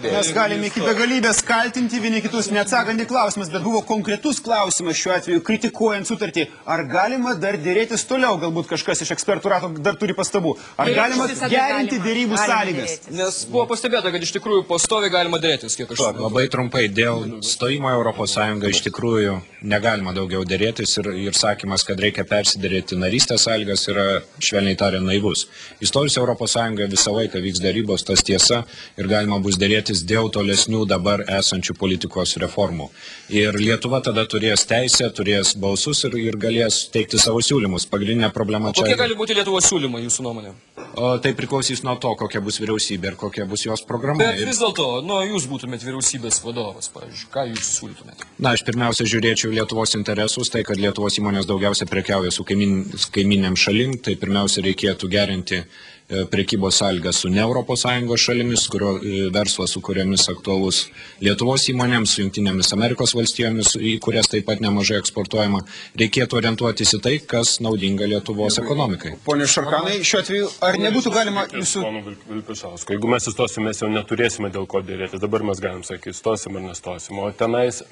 Mes galime iki begalybės kaltinti vieni kitus, neatsakant į klausimus, bet buvo konkretus klausimas šiuo atveju, kritikuojant sutartį. Ar galima dar dėrėtis toliau? Galbūt kažkas iš ekspertų rato dar turi pastabų. Ar galima gerinti dėrybų sąlygas? Nes buvo pastebėta, kad iš tikrųjų pastoviai galima dėrėtis, kiek aš žinau. Labai trumpai, dėl stojimo Europos Sąjungą iš tikrųjų negalima daugiau dėrėtis ir sakymas, kad reikia persidėrėti narystės sąlygas yra švelniai tariant naivus. Įstojus Europos Sąjungoje visą laiką vyks dėrybos, tas tiesa, ir galima bus dėrėtis dėl tolesnių dabar esančių politikos reformų. Ir Lietuva tada turės teisę, turės balsus ir galės teikti savo siūlymus. Pagrindinė problema čia... Kokie gali būti Lietuvos siūlymai, jūsų nuomonė? Tai priklausys nuo to, kokia bus vyriausybė ir kokia bus jos programa. Bet vis dėlto, jūs būtumėt vyriausybės vadovas, pavyzdžiui, ką jūs siūlytumėte? Na, aš pirmiausia žiūrėčiau Lietuvos interesus, tai kad Lietuvos įmonės daugiausia prekiauja su kaiminiam šalim, tai pirmiausia reikėtų gerinti prekybos sąlygas su ne Europos Sąjungos šalimis, kurio verslas, su kuriamis aktualus Lietuvos įmonėms, su Jungtinėmis Amerikos valstijomis, į kurias taip pat nemažai eksportuojama. Reikėtų orientuotis į tai, kas naudinga Lietuvos ekonomikai. Pone Šarkanai, šiuo atveju, ar nebūtų galima jūsų... Ponu Vilpišausku, jeigu mes įstosim, mes jau neturėsime dėl ko dėrėtis. Dabar mes galim sakyti, stosim ar nestosim. O tenais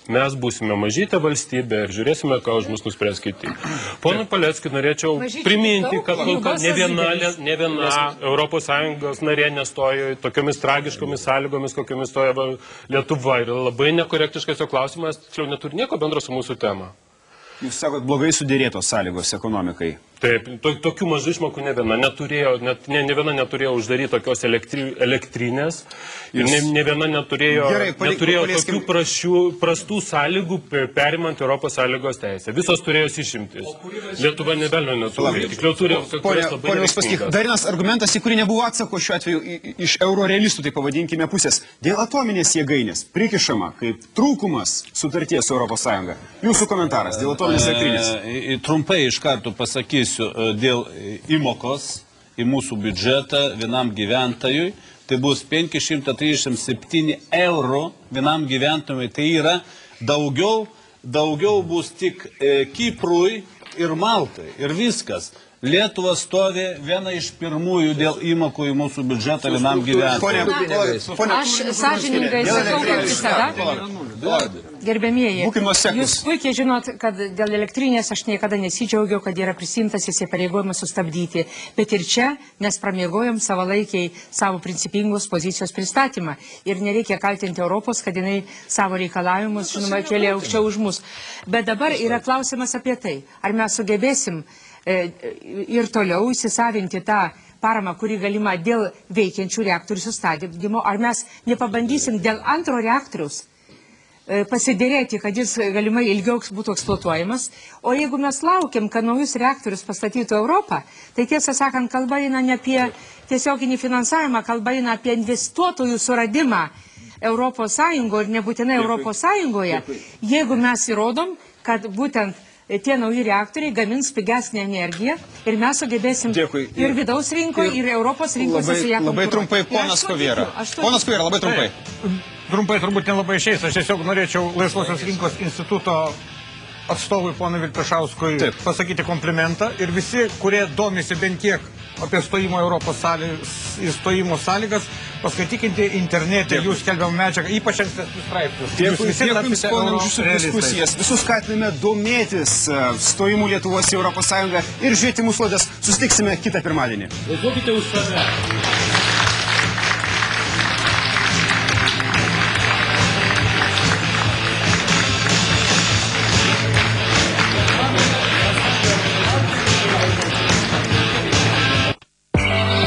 mes būsime mažytė valstybė ir žiūrėsime, ką už mus nuspręs kiti. Pone Paleckį, norėčiau priminti, kad ne viena Europos Sąjungos narė nestojo tokiomis tragiškomis sąlygomis, kokiamis stoja Lietuva. Ir labai nekorektiškas jo klausimas, tiksliau neturi nieko bendro su mūsų tema. Jūs sakot, blogai sudėrėtos sąlygos ekonomikai. Taip, tokių mažų išmokų ne viena neturėjo uždaryti tokios elektrinės ir ne viena neturėjo tokių prastų sąlygų perimant Europos sąlygos teisę. Visos turėjo išimtis. Lietuva nebelio neturėjo. Tikliau turėjo tokios labai reikšmingas. Dar vienas argumentas, į kurį nebuvo atsako šiuo atveju iš eurorealistų, tai pavadinkime pusės. Dėl atominės jėgainės prikišama kaip trūkumas sutarties su Europos Sąjunga. Jūsų komentaras dėl atominės elektrinės. Trumpai iš karto pasakysiu dėl įmokos į mūsų biudžetą vienam gyventojui. Tai bus 537 eurų vienam gyventojui. Tai yra daugiau bus tik Kiprui ir Maltai. Ir viskas. Lietuva stovi viena iš pirmųjų dėl įmokų į mūsų biudžetą vienam gyventojui. Aš sąžiningai sakau, kad visada, gerbėmieji, jūs puikiai žinot, kad dėl elektrinės aš niekada nesidžiaugiau, kad yra prisimtas įsipareigojimas sustabdyti. Bet ir čia mes pramiegojom savalaikiai savo principingos pozicijos pristatymą. Ir nereikia kaltinti Europos, kad jinai savo reikalavimus, žinoma, kėlė aukščiau už mus. Bet dabar yra klausimas apie tai, ar mes sugebėsim ir toliau įsisavinti tą paramą, kuri galima dėl veikiančių reaktorių sustabdymo, ar mes nepabandysim dėl antro reaktoriaus pasidėrėti, kad jis galimai ilgiau būtų eksploatuojamas, o jeigu mes laukiam, kad naujus reaktorius pastatytų Europą, tai tiesą sakant, kalba eina ne apie tiesioginį finansavimą, kalba eina apie investuotojų suradimą Europos Sąjungoje ir nebūtinai Europos Sąjungoje, jeigu mes įrodom, kad būtent tie nauji reaktoriai gamins pigesnę energiją ir mes sugebėsim ir vidaus rinkoje, ir Europos rinkose su ją konkuruoti. Labai trumpai, ponas Koviera. Ponas Koviera, labai trumpai. Trumpai turbūt nelabai išeis. Aš tiesiog norėčiau Laisvosios rinkos instituto atstovui ponui Vilpišauskui pasakyti komplimentą ir visi, kurie domisi bent kiek apie stojimo Europos įstojimo sąlygas, paskaitykite internete, jūs skelbiam medžiagą, ypač ankstesnius straipsnius. Dėkui jums, ponai, už jūsų diskusijas. Visus skatiname domėtis stojimu Lietuvos į Europos Sąjungą ir žiūrėti mūsų laidas. Susitiksime kitą pirmadienį. Balsuokite už save.